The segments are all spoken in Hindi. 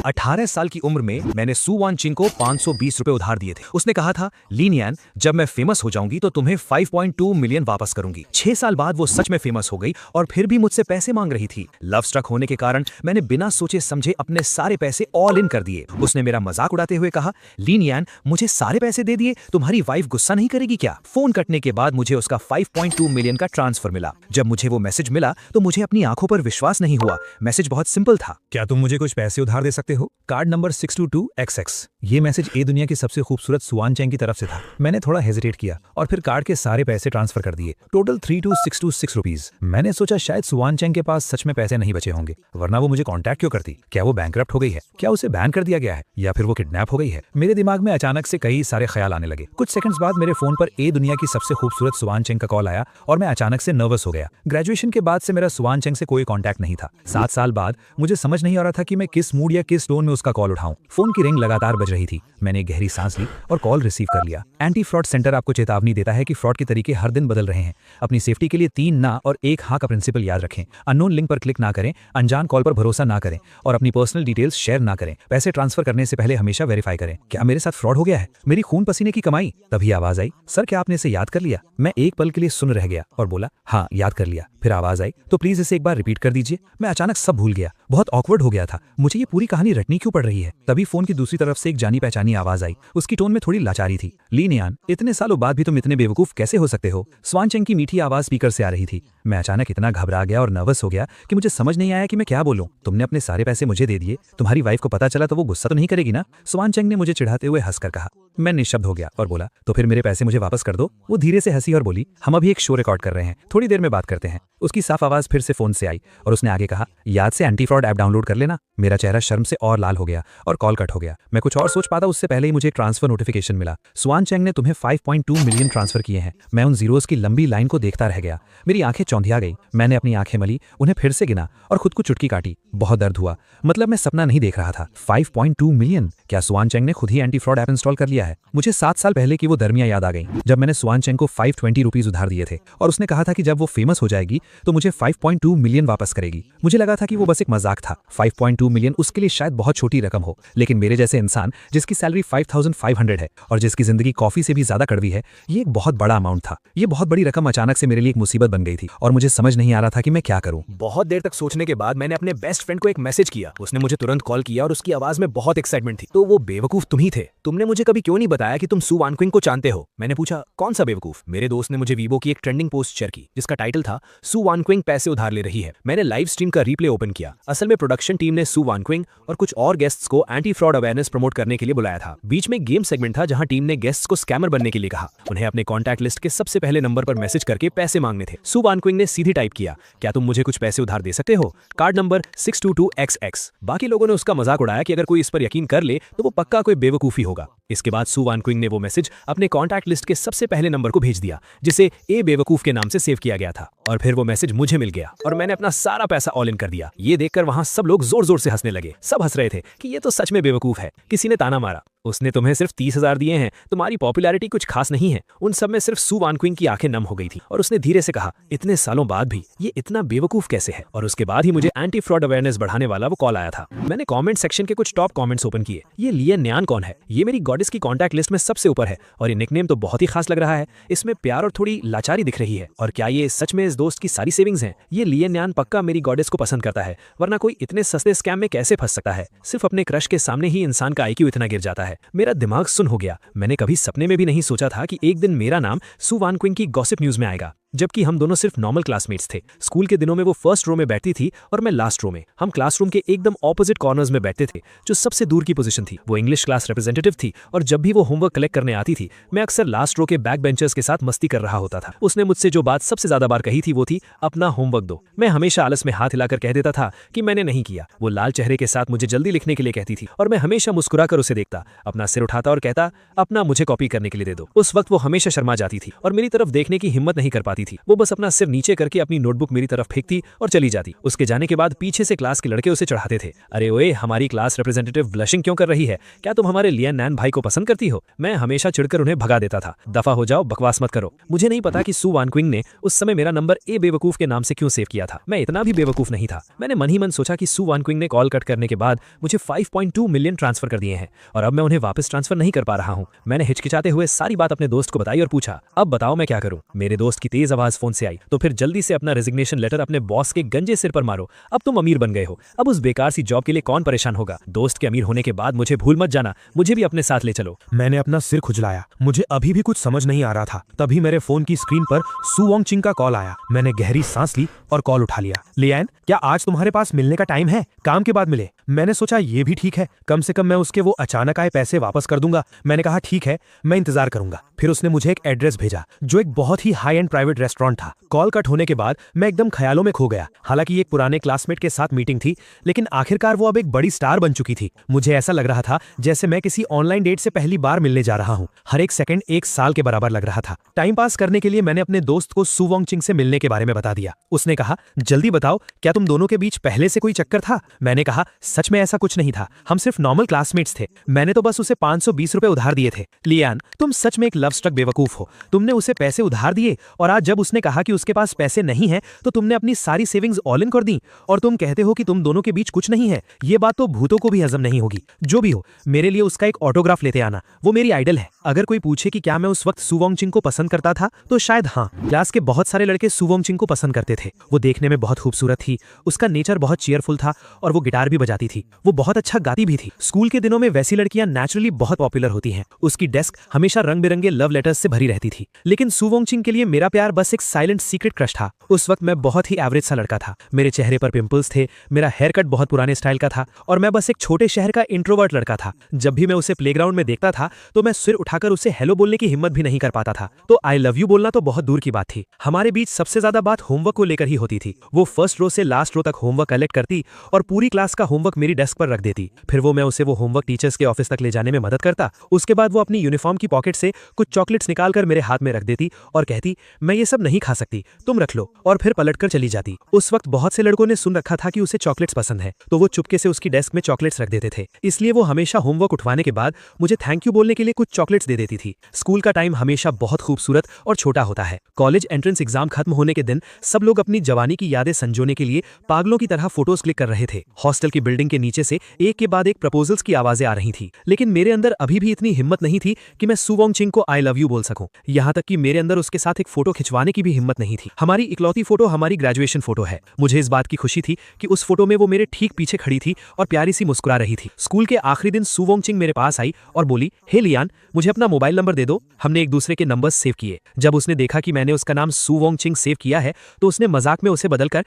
18 साल की उम्र में मैंने सु वानचिंग को 520 रुपए उधार दिए थे। उसने कहा था, लीनियन, जब मैं फेमस हो जाऊंगी तो तुम्हें 5.2 मिलियन वापस करूंगी। 6 साल बाद वो सच में फेमस हो गई और फिर भी मुझसे पैसे मांग रही थी। लव स्ट्रक होने के कारण मैंने बिना सोचे समझे अपने सारे पैसे ऑल इन कर दिए। उसने मेरा मजाक उड़ाते हुए कहा, लीनियन, मुझे सारे पैसे दे दिए, तुम्हारी वाइफ गुस्सा नहीं करेगी क्या? फोन कटने के बाद मुझे उसका 5.2 मिलियन का ट्रांसफर मिला। जब मुझे वो मैसेज मिला तो मुझे अपनी आंखों पर विश्वास नहीं हुआ। मैसेज बहुत सिंपल था, क्या तुम मुझे कुछ पैसे उधार दे सकते हो? Card number 622XX। ये मैसेज ए दुनिया की सबसे खूबसूरत सु वानचेंग की तरफ से था। मैंने थोड़ा हेजिटेट किया और फिर कार्ड के सारे पैसे ट्रांसफर कर दिए, टोटल 32626 रुपीज। मैंने सोचा शायद सु वानचेंग के पास सच में पैसे नहीं बचे होंगे, वरना वो मुझे कॉन्टैक्ट क्यों करती? क्या वो बैंकरप्ट हो गई है? क्या उसे बैन कर दिया गया है? या फिर वो किडनैप हो गई है? मेरे दिमाग में अचानक से कई सारे ख्याल आने लगे। कुछ सेकंड्स बाद मेरे फोन पर ए दुनिया की सबसे खूबसूरत सु वानचेंग का कॉल आया और मैं अचानक से नर्वस हो गया। ग्रेजुएशन के बाद से मेरा सु वानचेंग से कोई कॉन्टैक्ट नहीं था। 7 साल बाद मुझे समझ नहीं आ रहा था कि मैं किस मूड या किस टोन में उसका कॉल उठाऊं। फोन की रिंग लगातार बज रही थी। मैंने एक गहरी सांस ली और कॉल रिसीव कर लिया। एंटी फ्रॉड सेंटर आपको चेतावनी देता है कि फ्रॉड के तरीके हर दिन बदल रहे हैं। अपनी सेफ्टी के लिए 3 ना और 1 हाँ का प्रिंसिपल याद रखें। अननोन लिंक पर क्लिक ना करें, अनजान कॉल पर भरोसा ना करें और अपनी पर्सनल डिटेल्स शेयर ना करें। पैसे ट्रांसफर करने से पहले हमेशा वेरीफाई करें। क्या मेरे साथ फ्रॉड हो गया है? मेरी खून पसीने की कमाई। तभी आवाज आई, सर क्या आपने इसे याद कर लिया? मैं एक पल के लिए सुन रह गया और बोला, हाँ याद कर लिया। फिर आवाज आई, तो प्लीज इसे एक बार रिपीट कर दीजिए। मैं अचानक सब भूल गया, बहुत ऑकवर्ड हो गया था। मुझे ये पूरी कहानी रटनी क्यों पड़ रही है? तभी फोन की दूसरी तरफ से एक जानी पहचानी आवाज आई। उसकी टोन में थोड़ी लाचारी थी। लीनियन, इतने सालों बाद भी तुम इतने बेवकूफ कैसे हो सकते हो? स्वानचेंग की मीठी आवाज स्पीकर से आ रही थी। मैं अचानक इतना घबरा गया और नर्वस हो गया कि मुझे समझ नहीं आया कि मैं क्या बोलूं। तुमने अपने सारे पैसे मुझे दे दिए, तुम्हारी वाइफ को पता चला तो वो गुस्सा तो नहीं करेगी ना? स्वानचेंग ने मुझे चिढ़ाते हुए हंसकर कहा। मैं निशब्द हो गया और बोला, तो फिर मेरे पैसे मुझे वापस कर दो। वो धीरे से हंसी और बोली, हम अभी एक शो रिकॉर्ड कर रहे हैं, थोड़ी देर में बात करते हैं। उसकी साफ आवाज फिर से फोन से आई और उसने आगे कहा, याद से एंटी फ्रॉड ऐप डाउनलोड कर लेना। मेरा चेहरा शर्म से और लाल हो गया और कॉल कट हो गया। मैं कुछ और सोच पाता उससे पहले ही मुझे ट्रांसफर नोटिफिकेशन मिला। स्वानचेंग ने तुम्हें 5.2 मिलियन ट्रांसफर किए हैं। मैं उन जीरोस की लंबी लाइन को देखता रह गया। मेरी आंखें चौंधिया गई। मैंने अपनी आंखें मली, उन्हें फिर से गिना और खुद को चुटकी काटी। बहुत दर्द हुआ, मतलब मैं सपना नहीं देख रहा था। 5.2 मिलियन! क्या स्वानचेंग ने खुद ही एंटी फ्रॉड ऐप इंस्टॉल कर लिया है? मुझे 7 साल पहले की वो दरमियां याद आ गई जब मैंने स्वानचेंग को 520 रुपीज उधार दिए थे और उसने कहा था कि जब वो फेमस हो जाएगी तो मुझे 5.2 मिलियन वापस करेगी। मुझे लगा था कि वो बस एक मजाक था। 5.2 मिलियन उसके लिए शायद बहुत छोटी रकम हो, लेकिन मेरे जैसे इंसान जिसकी सैलरी 5500 है और जिसकी जिंदगी कॉफी से भी ज्यादा कड़वी है, ये एक बहुत बड़ा अमाउंट था। ये बहुत बड़ी रकम अचानक से मेरे लिए एक मुसीबत बन गई थी और मुझे समझ नहीं आ रहा था कि मैं क्या करूं। बहुत देर तक सोचने के बाद मैंने अपने बेस्ट फ्रेंड को एक मैसेज किया। उसने मुझे तुरंत कॉल किया और उसकी आवाज में बहुत एक्साइटमेंट थी। तो वो बेवकूफ तुम ही थे। तुमने मुझे कभी क्यों नहीं बताया कि तुम सु वानक्विंग को जानते हो? मैंने पूछा, कौन सा बेवकूफ? मेरे दोस्त ने मुझे वीवो की एक ट्रेंडिंग पोस्ट शेयर की जिसका टाइटल था, सु वानक्विंग पैसे उधार ले रही है। मैंने लाइव स्ट्रीम का रिप्ले ओपन किया। असल में प्रोडक्शन टीम ने सु वानक्विंग और कुछ और गेस्ट्स को एंटी फ्रॉड अवेयरनेस प्रमोट करने के लिए बुलाया था। बीच में गेम सेगमेंट था जहां टीम ने गेस्ट्स को स्कैमर बनने के लिए कहा। उन्हें अपने कॉन्टैक्ट लिस्ट के सबसे पहले नंबर पर मैसेज करके पैसे मांगने थे। सु वानक्विंग ने सीधी टाइप किया, क्या तुम मुझे कुछ पैसे उधार दे सकते हो? Card number 622XX। बाकी लोगों ने उसका मजाक उड़ाया कि अगर कोई इस पर यकीन कर ले तो वो पक्का कोई बेवकूफी होगा। इसके बाद सु वानक्विंग ने वो मैसेज अपने कॉन्टैक्ट लिस्ट के सबसे पहले नंबर को भेज दिया जिसे ए बेवकूफ के नाम से सेव किया गया था। और फिर वो मैसेज मुझे मिल गया और मैंने अपना सारा पैसा ऑल इन कर दिया। ये देखकर वहां सब लोग जोर जोर से हंसने लगे। सब हंस रहे थे कि ये तो सच में बेवकूफ है। किसी ने ताना मारा, उसने तुम्हें सिर्फ 30,000 दिए हैं, तुम्हारी पॉपुलैरिटी कुछ खास नहीं है। उन सब में सिर्फ सु वानक्विंग की आंखें नम हो गई थी और उसने धीरे से कहा, इतने सालों बाद भी ये इतना बेवकूफ कैसे है? और उसके बाद ही मुझे एंटी फ्रॉड अवेयरनेस बढ़ाने वाला वो कॉल आया था। मैंने कमेंट सेक्शन के कुछ टॉप कमेंट्स ओपन किए। ये लीनियन कौन है? ये मेरी गॉडेस की कॉन्टैक्ट लिस्ट में सबसे ऊपर है और ये निकनेम तो बहुत ही खास लग रहा है। इसमें प्यार और थोड़ी लाचारी दिख रही है। और क्या ये सच में इस दोस्त की सारी सेविंग्स हैं? ये लीनियन पक्का मेरी गॉडेस को पसंद करता है, वरना कोई इतने सस्ते स्कैम में कैसे फंस सकता है? सिर्फ अपने क्रश के सामने ही इंसान का आईक्यू इतना गिर जाता है। मेरा दिमाग सुन हो गया। मैंने कभी सपने में भी नहीं सोचा था कि एक दिन मेरा नाम सु वानक्विंग की गॉसिप न्यूज में आएगा। जबकि हम दोनों सिर्फ नॉर्मल क्लासमेट्स थे। स्कूल के दिनों में वो फर्स्ट रो में बैठती थी और मैं लास्ट रो में। हम क्लासरूम के एकदम ऑपोजिट कॉर्नर्स में बैठते थे, जो सबसे दूर की पोजीशन थी। वो इंग्लिश क्लास रिप्रेजेंटेटिव थी और जब भी वो होमवर्क कलेक्ट करने आती थी, मैं अक्सर लास्ट रो के बैक बेंचर्स के साथ मस्ती कर रहा होता था। उसने मुझसे जो बात सबसे ज्यादा बार कही थी वो थी, अपना होमवर्क दो। मैं हमेशा आलस में हाथ हिलाकर कह देता था कि मैंने नहीं किया। वो लाल चेहरे के साथ मुझे जल्दी लिखने के लिए कहती थी और मैं हमेशा मुस्कुराकर उसे देखता, अपना सिर उठाता और कहता, अपना मुझे कॉपी करने के लिए दे दो। उस वक्त वो हमेशा शर्मा जाती थी और मेरी तरफ देखने की हिम्मत नहीं कर पाती पाती थी। वो बस अपना सिर नीचे करके अपनी नोटबुक मेरी तरफ फेंकती और चली जाती। उसके जाने के बाद पीछे से क्लास के लड़के उसे चढ़ाते थे, अरे ओए हमारी क्लास रिप्रेजेंटेटिव ब्लशिंग क्यों कर रही है, क्या तुम हमारे लियान नैन भाई को पसंद करती हो। मैं हमेशा चिढ़कर उन्हें भगा देता था, दफा हो जाओ, बकवास मत करो। मुझे नहीं पता कि सू वान क्विंग ने उस समय मेरा नंबर ए बेवकूफ के नाम से क्यों सेव किया था। मैं इतना भी बेवकूफ नहीं था। मैंने मन ही मन सोचा कि सू वान क्विंग ने कॉल कट करने के बाद मुझे 5.2 मिलियन ट्रांसफर कर दिए हैं और अब मैं उन्हें वापस ट्रांसफर नहीं कर पा रहा हूं। मैंने हिचकिचाते हुए सारी बात अपने दोस्त को बताई और पूछा, अब बताओ मैं क्या करूं। मेरे दोस्त की तेज आवाज फोन से आई, तो फिर जल्दी से अपना रेजिग्नेशन लेटर अपने बॉस के गंजे सिर पर मारो। अब तुम अमीर बन गए हो, अब उस बेकार सी जॉब के लिए कौन परेशान होगा। दोस्त के अमीर होने के बाद मुझे भूल मत जाना, मुझे भी अपने साथ ले चलो। मैंने अपना सिर खुजलाया, मुझे अभी भी कुछ समझ नहीं आ रहा था। तभी मेरे फोन की स्क्रीन पर सू वांग चिंग का कॉल आया। मैंने गहरी सांस ली और कॉल उठा लिया। लियान, क्या आज तुम्हारे पास मिलने का टाइम है? काम के बाद मिले। मैंने सोचा ये भी ठीक है, कम से कम मैं उसके वो अचानक आए पैसे वापस कर दूंगा। मैंने कहा ठीक है, मैं इंतजार करूंगा। फिर उसने मुझे एक एड्रेस भेजा जो एक बहुत ही हाई एंड प्राइवेट रेस्टोरेंट था। कॉल कट होने के बाद मैं एकदम ख्यालों में खो गया। हालांकि ये एक पुराने क्लासमेट के साथ मीटिंग थी, लेकिन आखिरकार वो अब एक बड़ी स्टार बन चुकी थी। मुझे ऐसा लग रहा था जैसे मैं किसी ऑनलाइन डेट से पहली बार मिलने जा रहा हूँ। हर एक सेकंड एक साल के बराबर लग रहा था। टाइम पास करने के लिए मैंने अपने दोस्त को सू वांग चिंग से मिलने के बारे में बता दिया। उसने कहा, जल्दी बताओ, क्या तुम दोनों के बीच पहले से कोई चक्कर था? मैंने कहा, सच में ऐसा कुछ नहीं था, हम सिर्फ नॉर्मल क्लासमेट्स थे। मैंने तो बस उसे 520 रुपए उधार दिए थे। लियान, तुम सच में एक लव स्ट्रक बेवकूफ हो। तुमने उसे पैसे उधार दिए और आज जब उसने कहा कि उसके पास पैसे नहीं है तो तुमने अपनी सारी सेविंग्स ऑल इन कर दी और तुम कहते हो कि तुम दोनों के बीच कुछ नहीं है। ये बात तो भूतों को भी हजम नहीं होगी। जो भी हो, मेरे लिए उसका एक ऑटोग्राफ लेते आना, वो मेरी आइडल है। अगर कोई पूछे कि क्या मैं उस वक्त सू वांग चिंग को पसंद करता था तो शायद हाँ। क्लास के बहुत सारे लड़के सू वांग चिंग को पसंद करते थे। वो देखने में बहुत खूबसूरत थी, उसका नेचर बहुत चीयरफुल था और वो गिटार भी बजाती थी। वो बहुत अच्छा गाती भी थी। स्कूल के दिनों में वैसी लड़कियां नेचुरली बहुत पॉपुलर होती हैं। उसकी डेस्क हमेशा रंग बिरंगे लव लेटर्स से भरी रहती थी। लेकिन सू वांग चिंग के लिए मेरा प्यार बस एक साइलेंट सीक्रेट क्रश था। उस वक्त मैं बहुत ही एवरेज सा लड़का था। मेरे चेहरे पर पिंपल्स थे, मेरा हेयर कट बहुत पुराने स्टाइल का था और मैं बस एक छोटे शहर का इंट्रोवर्ट लड़का था। जब भी मैं उसे प्लेग्राउंड में देखता था तो मैं सिर उठाकर उसे हेलो बोलने की हिम्मत भी नहीं कर पाता था। तो आई लव यू बोलना तो बहुत दूर की बात थी। हमारे बीच सबसे ज्यादा बात होमवर्क को लेकर ही होती थी। वो फर्स्ट रो से लास्ट रो तक होमवर्क कलेक्ट करती और पूरी क्लास का होमवर्क मेरी डेस्क पर रख देती। फिर मैं उसे वो होमवर्क टीचर्स के ऑफिस तक ले जाने में मदद करता। उसके बाद वो अपनी यूनिफॉर्म की पॉकेट से कुछ चॉकलेट्स निकालकर मेरे हाथ में रख देती और कहती, मैं ये सब नहीं खा सकती, तुम रख लो, और फिर पलटकर चली जाती। उस वक्त बहुत से लड़कों ने सुन रखा था कि उसे चॉकलेट्स पसंद है, तो वो चुपके से उसकी डेस्क में चॉकलेट्स रख देते थे। इसलिए वो हमेशा होमवर्क उठवाने के बाद मुझे थैंक यू बोलने के लिए कुछ चॉकलेट्स दे देती थी। स्कूल का टाइम हमेशा बहुत खूबसूरत और छोटा होता है। कॉलेज एंट्रेंस एग्जाम खत्म होने के दिन सब लोग अपनी जवानी की यादें संजोने के लिए पागलों की तरह फोटोज क्लिक कर रहे थे। हॉस्टल की बिल्डिंग के नीचे से एक के बाद एक प्रपोजल्स की आवाजें आ रही थी, लेकिन मेरे अंदर अभी भी इतनी हिम्मत नहीं थी कि मैं सू वांग चिंग को आई लव यू बोल सकूं। यहाँ तक कि मेरे अंदर उसके साथ एक फोटो खिंचवाने की भी हिम्मत नहीं थी। हमारी इकलौती फोटो हमारी ग्रेजुएशन फोटो है। मुझे इस बात की खुशी थी कि उस फोटो में वो मेरे ठीक पीछे खड़ी थी और प्यारी सी मुस्कुरा रही थी। स्कूल के आखिरी दिन सू वांग चिंग मेरे पास आई और बोली, हे लियान, मुझे अपना मोबाइल नंबर दे दो। हमने एक दूसरे के नंबर्स सेव किए। जब उसने देखा कि मैंने उसका नाम सू वांग चिंग सेव किया है तो उसने मजाक में उसे बदलकर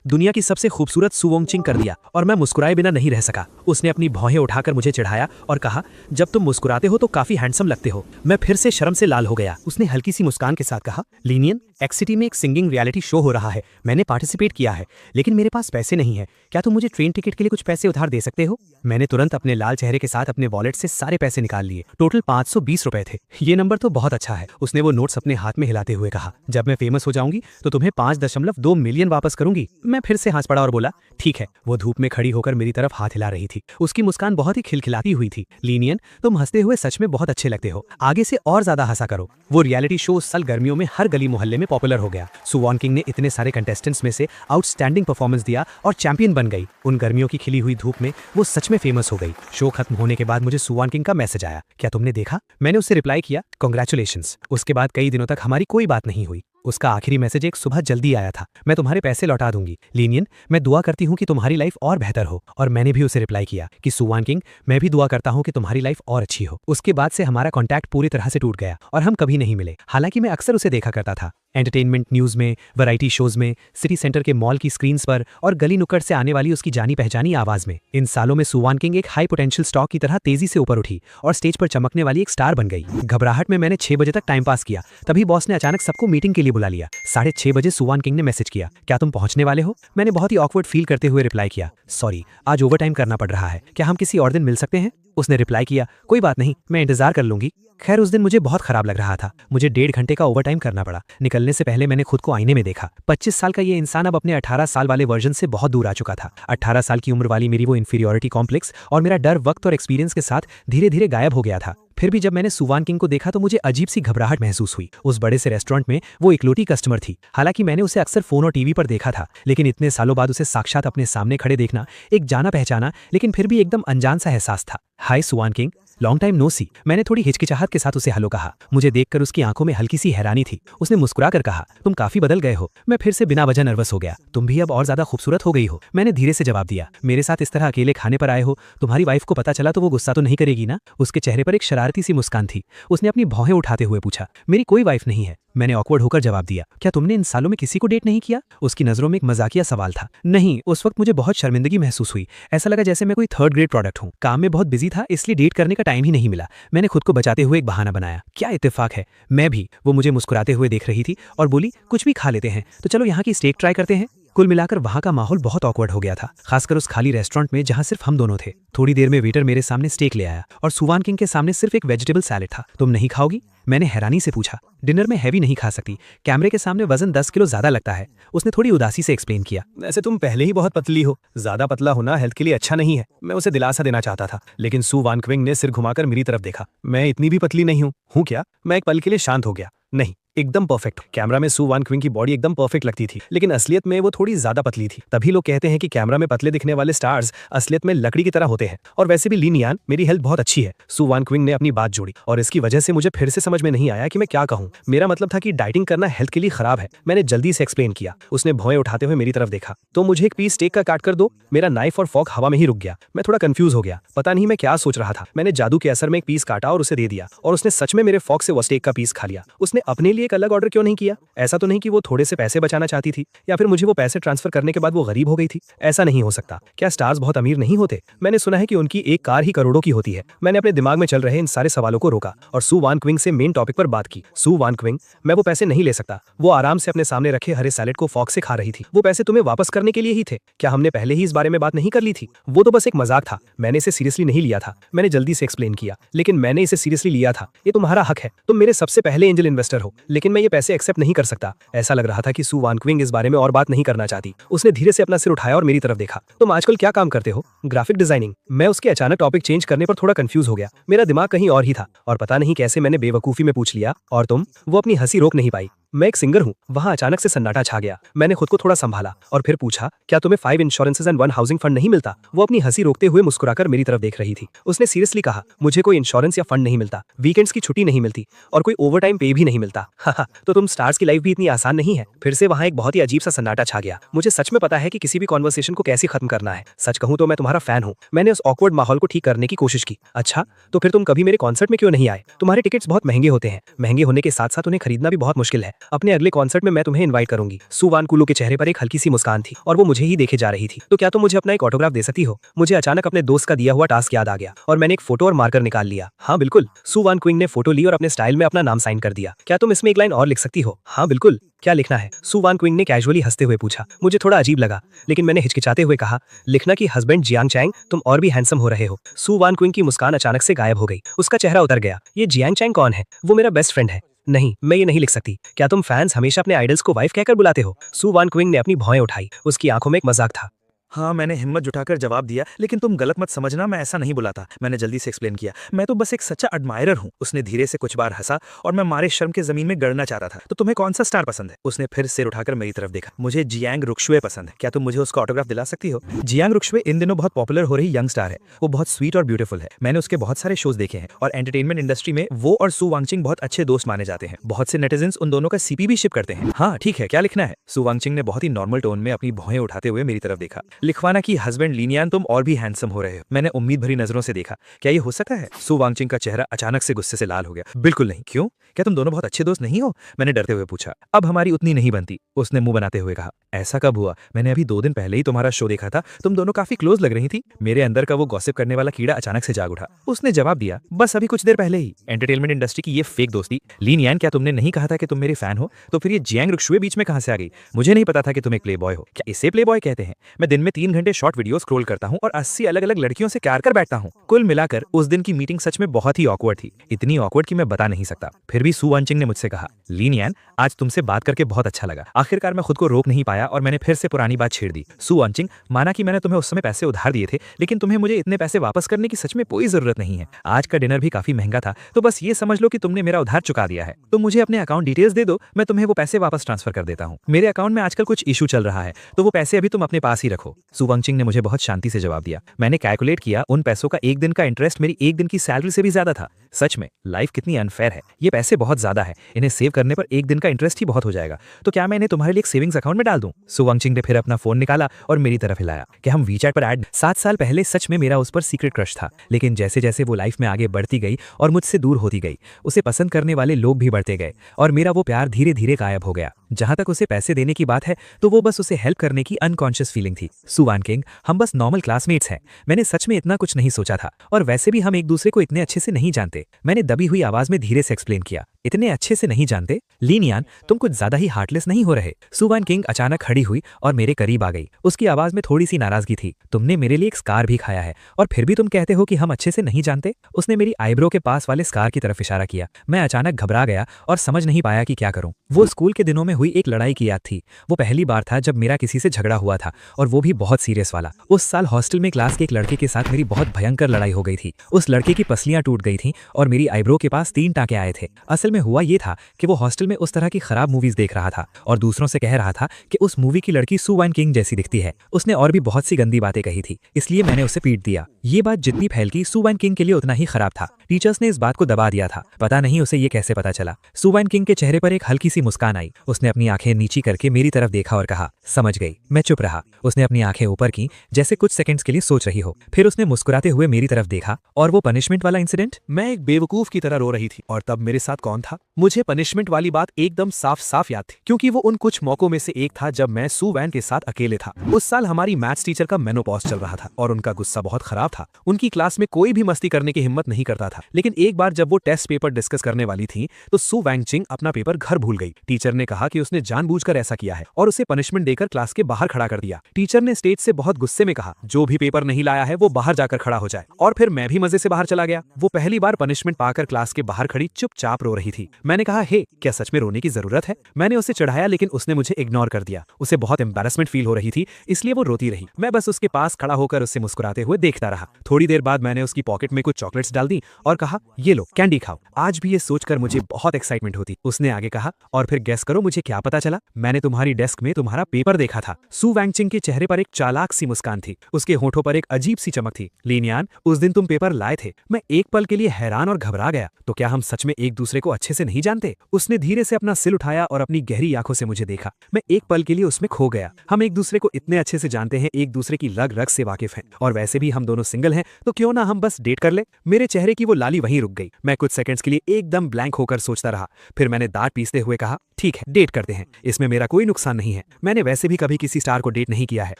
दुनिया की सबसे खूबसूरत सू वांग चिंग कर दिया और मैं मुस्कुराए बिना नहीं रह सका। उसने अपनी भौहें उठाकर मुझे चिढ़ाया और कहा, जब तुम मुस्कुराते हो तो काफी हैंडसम लगते हो। मैं फिर से शर्म से लाल हो गया। उसने हल्की सी मुस्कान के साथ कहा, लिनियन, एक्सिटी में एक सिंगिंग रियलिटी शो हो रहा है, मैंने पार्टिसिपेट किया है, लेकिन मेरे पास पैसे नहीं है। क्या तुम मुझे ट्रेन टिकट के लिए कुछ पैसे उधार दे सकते हो? मैंने तुरंत अपने लाल चेहरे के साथ अपने वॉलेट से सारे पैसे निकाल लिए। टोटल 520 रुपए थे। ये नंबर तो बहुत अच्छा है। उसने वो नोट्स अपने हाथ में हिलाते हुए कहा, जब मैं फेमस हो जाऊंगी तो तुम्हें 5.2 मिलियन वापस करूंगी। मैं फिर से हंस पड़ा और बोला, ठीक है। वो धूप में खड़ी होकर मेरी तरफ हाथ हिला रही थी। उसकी मुस्कान बहुत ही खिलखिलाती हुई थी। लिनियन, तुम हंसते हुए सच में बहुत अच्छे लगते हो, आगे से और ज्यादा हंसा करो। वो रियलिटी शो उस साल गर्मियों में हर गली मोहल्ले में पॉपुलर हो गया। सू वांग चिंग ने इतने सारे कंटेस्टेंट्स में से आउटस्टैंडिंग परफॉर्मेंस दिया और चैंपियन बन गई। उन गर्मियों की खिली हुई धूप में वो सच में फेमस हो गई। शो खत्म होने के बाद मुझे सू वांग चिंग का मैसेज आया, क्या तुमने देखा? मैंने उससे रिप्लाई किया, कांग्रेचुलेशंस। उसके बाद कई दिनों तक हमारी कोई बात नहीं हुई। उसका आखिरी मैसेज एक सुबह जल्दी आया था, मैं तुम्हारे पैसे लौटा दूंगी। लिनियन, मैं दुआ करती हूँ कि तुम्हारी लाइफ और बेहतर हो। और मैंने भी उसे रिप्लाई किया कि सू वांग चिंग, मैं भी दुआ करता हूँ कि तुम्हारी लाइफ और अच्छी हो। उसके बाद से हमारा कॉन्टैक्ट पूरी तरह से टूट गया और हम कभी नहीं मिले। हालांकि मैं अक्सर उसे देखा करता था, एंटरटेनमेंट न्यूज में, वैरायटी शोज में, सिटी सेंटर के मॉल की स्क्रीन्स पर और गली नुक्कड़ से आने वाली उसकी जानी पहचानी आवाज में। इन सालों में सू वांग चिंग एक हाई पोटेंशियल स्टॉक की तरह तेजी से ऊपर उठी और स्टेज पर चमकने वाली एक स्टार बन गई। घबराहट में मैंने 6 बजे तक टाइम पास किया। तभी बॉस ने अचानक सबको मीटिंग के लिए बुला लिया। 6:30 बजे सुवान किंग ने मैसेज किया, क्या तुम पहुंचने वाले हो? मैंने बहुत ही ऑकवर्ड फील करते हुए रिप्लाई किया, सॉरी आज ओवरटाइम करना पड़ रहा है, क्या हम किसी और दिन मिल सकते हैं? उसने रिप्लाई किया, कोई बात नहीं, मैं इंतजार कर लूंगी। खैर उस दिन मुझे बहुत खराब लग रहा था, मुझे 1.5 घंटे का ओवरटाइम करना पड़ा। निकलने से पहले मैंने खुद को आईने में देखा। 25 साल का ये इंसान अब अपने 18 साल वाले वर्जन से बहुत दूर आ चुका था। 18 साल की उम्र वाली मेरी वो इंफीरियॉरिटी कॉम्प्लेक्स और मेरा डर वक्त और एक्सपीरियंस के साथ धीरे धीरे गायब हो गया था। फिर भी जब मैंने सुवान किंग को देखा तो मुझे अजीब सी घबराहट महसूस हुई। उस बड़े से रेस्टोरेंट में वो इकलौती कस्टमर थी। हालांकि मैंने उसे अक्सर फोन और टीवी पर देखा था, लेकिन इतने सालों बाद उसे साक्षात अपने सामने खड़े देखना एक जाना पहचाना लेकिन फिर भी एकदम अनजान सा एहसास था। हाय सुवान किंग, लॉन्ग टाइम नो सी। मैंने थोड़ी हिचकिचाहट के साथ उसे हेलो कहा। मुझे देखकर उसकी आंखों में हल्की सी हैरानी थी। उसने मुस्कुराकर कहा, तुम काफी बदल गए हो। मैं फिर से बिना वजह नर्वस हो गया। तुम भी अब और ज्यादा खूबसूरत हो गई हो। मैंने धीरे से जवाब दिया, मेरे साथ इस तरह अकेले खाने पर आए हो, तुम्हारी वाइफ को पता चला तो वो गुस्सा तो नहीं करेगी ना? उसके चेहरे पर एक शरारती सी मुस्कान थी। उसने अपनी भौहें उठाते हुए पूछा, मेरी कोई वाइफ नहीं है। मैंने ऑकवर्ड होकर जवाब दिया, क्या तुमने इन सालों में किसी को डेट नहीं किया? उसकी नजरों में एक मजाकिया सवाल था। नहीं, उस वक्त मुझे बहुत शर्मिंदगी महसूस हुई। ऐसा लगा जैसे मैं कोई 3rd ग्रेड प्रोडक्ट हूँ। काम में बहुत बिजी था, इसलिए डेट करने का टाइम ही नहीं मिला। मैंने खुद को बचाते हुए एक बहाना बनाया, क्या इत्तेफाक है, मैं भी। वो मुझे मुस्कुराते हुए देख रही थी और बोली, कुछ भी खा लेते हैं, तो चलो यहाँ की स्टेक ट्राई करते हैं। कुल मिलाकर वहां का माहौल बहुत ऑकवर्ड हो गया था, खासकर उस खाली रेस्टोरेंट में जहां सिर्फ हम दोनों थे। थोड़ी देर में वेटर मेरे सामने स्टेक ले आया और सुवान किंग के सामने सिर्फ एक वेजिटेबल सैलेड था। तुम नहीं खाओगी? मैंने हैरानी से पूछा। डिनर में हैवी नहीं खा सकती, कैमरे के सामने वजन 10 किलो ज्यादा लगता है। उसने थोड़ी उदासी से एक्सप्लेन किया, वैसे तुम पहले ही बहुत पतली हो, ज्यादा पतला होना हेल्थ के लिए अच्छा नहीं है। मैं उसे दिलासा देना चाहता था, लेकिन सु वान क्विंग ने सिर घुमाकर मेरी तरफ देखा। मैं इतनी भी पतली नहीं हूँ क्या? मैं एक पल के लिए शांत हो गया। नहीं, एकदम परफेक्ट। कैमरा में सु वान क्विंग की बॉडी एकदम परफेक्ट लगती थी, लेकिन असलियत में वो थोड़ी ज्यादा पतली थी। तभी लोग कहते हैं कि कैमरा में पतले दिखने वाले स्टार्स असलियत में लकड़ी की तरह होते हैं। और वैसे भी लीन यान, मेरी हेल्थ बहुत अच्छी है। सु वान क्विंग ने अपनी बात जोड़ी और इसकी वजह से मुझे फिर से समझ में नहीं आया कि मैं क्या कहूँ। मेरा मतलब था कि डाइटिंग करना हेल्थ के लिए खराब है। मैंने जल्दी से एक्सप्लेन किया। उसने भौएं उठाते हुए मेरी तरफ देखा, तो मुझे एक पीस स्टेक का काट कर दो। मेरा नाइफ और फॉर्क हवा में ही रुक गया। मैं थोड़ा कंफ्यूज हो गया, पता नहीं मैं क्या सोच रहा था। मैंने जादू के असर में एक पीस काटा और उसे दे दिया, और उसने सच में मेरे फॉर्क से वो स्टेक का पीस खा लिया। उसने अपने लिए एक अलग ऑर्डर क्यों नहीं किया? ऐसा तो नहीं कि वो थोड़े से पैसे बचाना चाहती थी, या फिर मुझे वो पैसे ट्रांसफर करने के बाद वो गरीब हो गई थी। ऐसा नहीं हो सकता। क्या स्टार्स बहुत अमीर नहीं होते? मैंने सुना है कि उनकी एक कार ही करोड़ों की होती है। मैंने अपने दिमाग में चल रहे इन सारे सवालों को रोका और सु वान क्विंग से मेन टॉपिक पर बात की। सु वान क्विंग, मैं वो पैसे नहीं ले सकता। वो आराम से अपने सामने रखे हरे सैलेड को फॉर्क से खा रही थी। वो पैसे तुम्हें वापस करने के लिए ही थे। क्या हमने पहले ही इस बारे में बात नहीं कर ली थी? वो तो बस एक मजाक था, मैंने इसे सीरियसली नहीं लिया था। मैंने जल्दी से एक्सप्लेन किया, लेकिन मैंने इसे सीरियसली लिया था। ये तुम्हारा हक है, तुम मेरे सबसे पहले एंजल इन्वेस्टर हो, लेकिन मैं ये पैसे एक्सेप्ट नहीं कर सकता। ऐसा लग रहा था कि सु वान क्विंग इस बारे में और बात नहीं करना चाहती। उसने धीरे से अपना सिर उठाया और मेरी तरफ देखा। तुम आजकल क्या काम करते हो? Graphic designing. मैं उसके अचानक टॉपिक चेंज करने पर थोड़ा कंफ्यूज हो गया। मेरा दिमाग कहीं और ही था और पता नहीं कैसे मैंने बेवकूफी में पूछ लिया, और तुम? वो अपनी हंसी रोक नहीं पाई। मैं एक सिंगर हूँ। वहाँ अचानक से सन्नाटा छा गया। मैंने खुद को थोड़ा संभाला और फिर पूछा, क्या तुम्हें 5 इंश्योरेंसेज एंड 1 हाउसिंग फंड नहीं मिलता? वो अपनी हंसी रोकते हुए मुस्कुराकर मेरी तरफ देख रही थी। उसने सीरियसली कहा, मुझे कोई इंश्योरेंस या फंड नहीं मिलता, वीकेंड्स की छुट्टी नहीं मिलती और कोई ओवरटाइम पे भी नहीं मिलता। हाँ, तो तुम स्टार्स की लाइफ भी इतनी आसान नहीं है? फिर से वहाँ एक बहुत ही अजीब सा सन्नाटा छा गया। मुझे सच में पता है कि किसी भी कॉन्वर्सेशन को कैसे खत्म करना है। सच कहूँ तो मैं तुम्हारा फैन हूँ। मैंने उस ऑकवर्ड माहौल को ठीक करने की कोशिश की। अच्छा, तो फिर तुम कभी मेरे कॉन्सर्ट में क्यों नहीं आए? तुम्हारे टिकट्स बहुत महंगे होते हैं। महंगे होने के साथ साथ उन्हें खरीदना भी बहुत मुश्किल है। अपने अगले कॉन्सर्ट में मैं तुम्हें इनवाइट करूंगी। सु वान कुलू के चेहरे पर एक हल्की सी मुस्कान थी और वो मुझे ही देखे जा रही थी। तो क्या तुम मुझे अपना एक ऑटोग्राफ दे सकती हो? मुझे अचानक अपने दोस्त का दिया हुआ टास्क याद आ गया और मैंने एक फोटो और मार्कर निकाल लिया। हाँ बिल्कुल। सु वान क्विंग ने फोटो ली और अपने स्टाइल में अपना नाम साइन कर दिया। क्या तुम इसमें एक लाइन और लिख सकती हो? हाँ बिल्कुल। क्या लिखना है? सु वान क्विंग ने कैजुअली हंसते हुए पूछा। मुझे थोड़ा अजीब लगा, लेकिन मैंने हिचकिचाते हुए कहा, लिखना कि हस्बैंड जियांग चैंग, तुम और भी हैंडसम हो रहे हो। सु वान क्विंग की मुस्कान अचानक से गायब हो गई। उसका चेहरा उतर गया। ये जियांग चैंग कौन है? वो मेरा बेस्ट फ्रेंड है। नहीं, मैं ये नहीं लिख सकती। क्या तुम फैंस हमेशा अपने आइडल्स को वाइफ कहकर बुलाते हो? सु वान क्विंग ने अपनी भौएं उठाई। उसकी आंखों में एक मजाक था। हाँ, मैंने हिम्मत जुटाकर जवाब दिया, लेकिन तुम गलत मत समझना, मैं ऐसा नहीं बुलाता। मैंने जल्दी से एक्सप्लेन किया, मैं तो बस एक सच्चा एडमायरर हूँ। उसने धीरे से कुछ बार हंसा और मैं मारे शर्म के जमीन में गड़ना चाहता था। तो तुम्हें कौन सा स्टार पसंद है? उसने फिर सिर उठाकर मेरी तरफ देखा। मुझे जियांग रुक्शुए पसंद है। क्या तुम मुझे उसका ऑटोग्राफ दिला सकती हो? जियांग रुक्शुए इन दिनों बहुत पॉपुलर हो रही यंग स्टार है। वो बहुत स्वीट और ब्यूटीफुल है। मैंने उसके बहुत सारे शोज देखे हैं और एंटरटेनमेंट इंडस्ट्री में वो और सु वांगचिंग बहुत अच्छे दोस्त माने जाते हैं। बहुत से नेटिजन्स उन दोनों का सीपी भी शिप करते हैं। हाँ ठीक है, क्या लिखना है? सु वांगचिंग ने बहुत ही नॉर्मल टोन में अपनी भौएं उठाते हुए मेरी तरफ देखा। लिखवाना कि हस्बैंड लीनियान, तुम और भी हैंडसम हो रहे हो। मैंने उम्मीद भरी नजरों से देखा। क्या ये हो सकता है? सु वांगचिंग का चेहरा अचानक से गुस्से से लाल हो गया। बिल्कुल नहीं। क्यों? क्या तुम दोनों बहुत अच्छे दोस्त नहीं हो? मैंने डरते हुए पूछा। अब हमारी उतनी नहीं बनती, उसने मुंह बनाते हुए कहा। ऐसा कब हुआ? मैंने अभी 2 दिन पहले ही तुम्हारा शो देखा था, तुम दोनों काफी क्लोज लग रही थी। मेरे अंदर का वो गॉसिप करने वाला कीड़ा अचानक से जाग उठा। उसने जवाब दिया, बस अभी कुछ देर पहले ही। एंटरटेनमेंट इंडस्ट्री की ये फेक दोस्ती। लीन यान, क्या तुमने नहीं कहा था कि तुम मेरे फैन हो? तो फिर ये जियांग रुक्शुए बीच में कहां से आ गई? मुझे नहीं पता था कि तुम एक प्ले बॉय हो। क्या इसे प्ले बॉय कहते हैं? मैं दिन में 3 घंटे शॉर्ट वीडियो स्क्रॉल करता हूँ और 80 अलग अलग लड़कियों से प्यार कर बैठता हूँ। कुल मिलाकर उस दिन की मीटिंग सच में बहुत ही ऑकवर्ड थी, इतनी ऑकवर्ड कि मैं बता नहीं सकता। फिर भी सू वानचिंग ने मुझसे कहा, लीन यान, आज तुमसे बात करके बहुत अच्छा लगा। आखिरकार मैं खुद को रोक नहीं पाया और मैंने फिर से पुरानी बात छेड़ दी। सू वानचिंग, माना कि मैंने तुम्हें उस समय पैसे उधार दिए थे, लेकिन तुम्हें मुझे इतने पैसे वापस करने की सच में कोई जरूरत नहीं है। आज का डिनर भी काफी महंगा था, तो बस ये समझ लो कि तुमने मेरा उधार चुका दिया है। तुम मुझे अपने अकाउंट डिटेल्स दे दो, मैं तुम्हें वो पैसे वापस ट्रांसफर कर देता हूँ। मेरे अकाउंट में आजकल कुछ इशू चल रहा है, तो वो पैसे अभी तुम अपने पास ही रखो। सू वानचिंग ने मुझे बहुत शांति से जवाब दिया। मैंने कैलकुलेट किया, उन पैसों का एक दिन का इंटरेस्ट मेरी एक दिन की सैलरी से भी ज्यादा था। सच में लाइफ कितनी अनफेयर है। ये पैसे बहुत ज्यादा है, इन्हें सेव करने पर एक दिन का इंटरेस्ट ही बहुत हो जाएगा। तो क्या मैं इन्हें तुम्हारे लिए एक सेविंग्स अकाउंट में डाल दूं? सू वानचिंग ने फिर अपना फोन निकाला और मेरी तरफ हिलाया कि हम वीचैट पर ऐड। 7 साल पहले सच में मेरा उस पर सीक्रेट क्रश था, लेकिन जैसे जैसे वो लाइफ में आगे बढ़ती गई और मुझसे दूर होती गई, उसे पसंद करने वाले लोग भी बढ़ते गए और मेरा वो प्यार धीरे धीरे गायब हो गया। जहां तक उसे पैसे देने की बात है, तो वो बस उसे हेल्प करने की अनकॉन्शियस फीलिंग थी। सू वानचिंग, हम बस नॉर्मल क्लासमेट्स हैं। मैंने सच में इतना कुछ नहीं सोचा था, और वैसे भी हम एक दूसरे को इतने अच्छे से नहीं जानते। मैंने दबी हुई आवाज में धीरे से एक्सप्लेन किया। इतने अच्छे से नहीं जानते? लीन यान, तुम कुछ ज्यादा ही हार्टलेस नहीं हो रहे? सू वानचिंग अचानक खड़ी हुई और मेरे करीब आ गई। उसकी आवाज में थोड़ी सी नाराजगी थी। तुमने मेरे लिए एक स्कार भी खाया है, और फिर भी तुम कहते हो कि हम अच्छे से नहीं जानते? उसने मेरी आईब्रो के पास वाले स्कार की तरफ इशारा किया। मैं अचानक घबरा गया और समझ नहीं पाया कि क्या करूं। वो स्कूल के दिनों में हुई एक लड़ाई की याद थी। वो पहली बार था जब मेरा किसी से झगड़ा हुआ था, और वो भी बहुत सीरियस वाला। उस साल हॉस्टल में क्लास के एक लड़के के साथ मेरी बहुत भयंकर लड़ाई हो गई थी। उस लड़के की पसलियां टूट गई थीं और मेरी आईब्रो के पास 3 टांके आए थे। असल में हुआ ये था कि वो हॉस्टल में उस तरह की खराब मूवीज देख रहा था और दूसरों से कह रहा था कि उस मूवी की लड़की सू वानचिंग जैसी दिखती है। उसने और भी बहुत सी गंदी बातें कही थी, इसलिए मैंने उसे पीट दिया। ये बात जितनी फैल गई, सू वानचिंग के लिए उतना ही खराब था। टीचर्स ने इस बात को दबा दिया था। पता नहीं उसे ये कैसे पता चला। सू वानचिंग के चेहरे पर एक हल्की सी मुस्कान आई। उसने अपनी आंखें नीची करके मेरी तरफ देखा और कहा, समझ गई। मैं चुप रहा। उसने अपनी आंखें ऊपर की, जैसे कुछ सेकंड्स के लिए सोच रही हो। फिर उसने मुस्कुराते हुए मेरी तरफ देखा। और वो पनिशमेंट वाला इंसिडेंट? मैं एक बेवकूफ की तरह रो रही थी, और तब मेरे साथ कौन था? मुझे पनिशमेंट वाली बात एकदम साफ साफ याद थी, क्योंकि वो उन कुछ मौकों में से एक था जब मैं सू वैन के साथ अकेले था। उस साल हमारी मैथ्स टीचर का मेनोपॉज चल रहा था और उनका गुस्सा बहुत खराब था। उनकी क्लास में कोई भी मस्ती करने की हिम्मत नहीं करता था। लेकिन एक बार जब वो टेस्ट पेपर डिस्कस करने वाली थी, तो सू वानचिंग अपना पेपर घर भूल गई। टीचर ने कहा कि उसने जानबूझकर ऐसा किया है और उसे पनिशमेंट देकर क्लास के बाहर खड़ा कर दिया। टीचर ने स्टेज से बहुत गुस्से में कहा, जो भी पेपर नहीं लाया है वो बाहर जाकर खड़ा हो जाए। और फिर मैं भी मजे से बाहर चला गया। वो पहली बार पनिशमेंट पाकर क्लास के बाहर खड़ी चुपचाप रो रही थी। मैंने कहा, हे, क्या सच में रोने की जरूरत है? मैंने उसे चढ़ाया, लेकिन उसने मुझे इग्नोर कर दिया। उसे बहुत एम्बैरेसमेंट फील हो रही थी, इसलिए वो रोती रही। मैं बस उसके पास खड़ा होकर उससे मुस्कुराते हुए देखता रहा। थोड़ी देर बाद मैंने उसकी पॉकेट में कुछ चॉकलेट्स डाल दी और कहा, ये लो, कैंडी खाओ। आज भी ये सोचकर मुझे बहुत एक्साइटमेंट होती। उसने आगे कहा, और फिर गेस करो मुझे क्या पता चला? मैंने तुम्हारी डेस्क में तुम्हारा पेपर देखा था। सू वानचिंग के चेहरे पर एक चालाक सी मुस्कान थी। उसके होठों पर एक अजीब सी चमक थी। लीन यान, उस दिन तुम पेपर लाए थे। मैं एक पल के लिए हैरान और घबरा गया। तो क्या हम सच में एक दूसरे को अच्छे से नहीं जानते? उसने धीरे से अपना सिर उठाया और अपनी गहरी आंखों से मुझे देखा। मैं एक पल के लिए उसमें खो गया। हम एक दूसरे को इतने अच्छे से जानते हैं, एक दूसरे की रग रग से वाकिफ हैं, और वैसे भी हम दोनों सिंगल हैं, तो क्यों ना हम बस डेट कर ले? मेरे चेहरे की वो लाली वहीं रुक गई। मैं कुछ सेकंड्स के लिए एकदम ब्लैंक होकर सोचता रहा। फिर मैंने दांत पीसते हुए कहा, ठीक है, डेट करते हैं। इसमें मेरा कोई नुकसान नहीं है। मैंने वैसे भी कभी किसी स्टार को डेट नहीं किया है।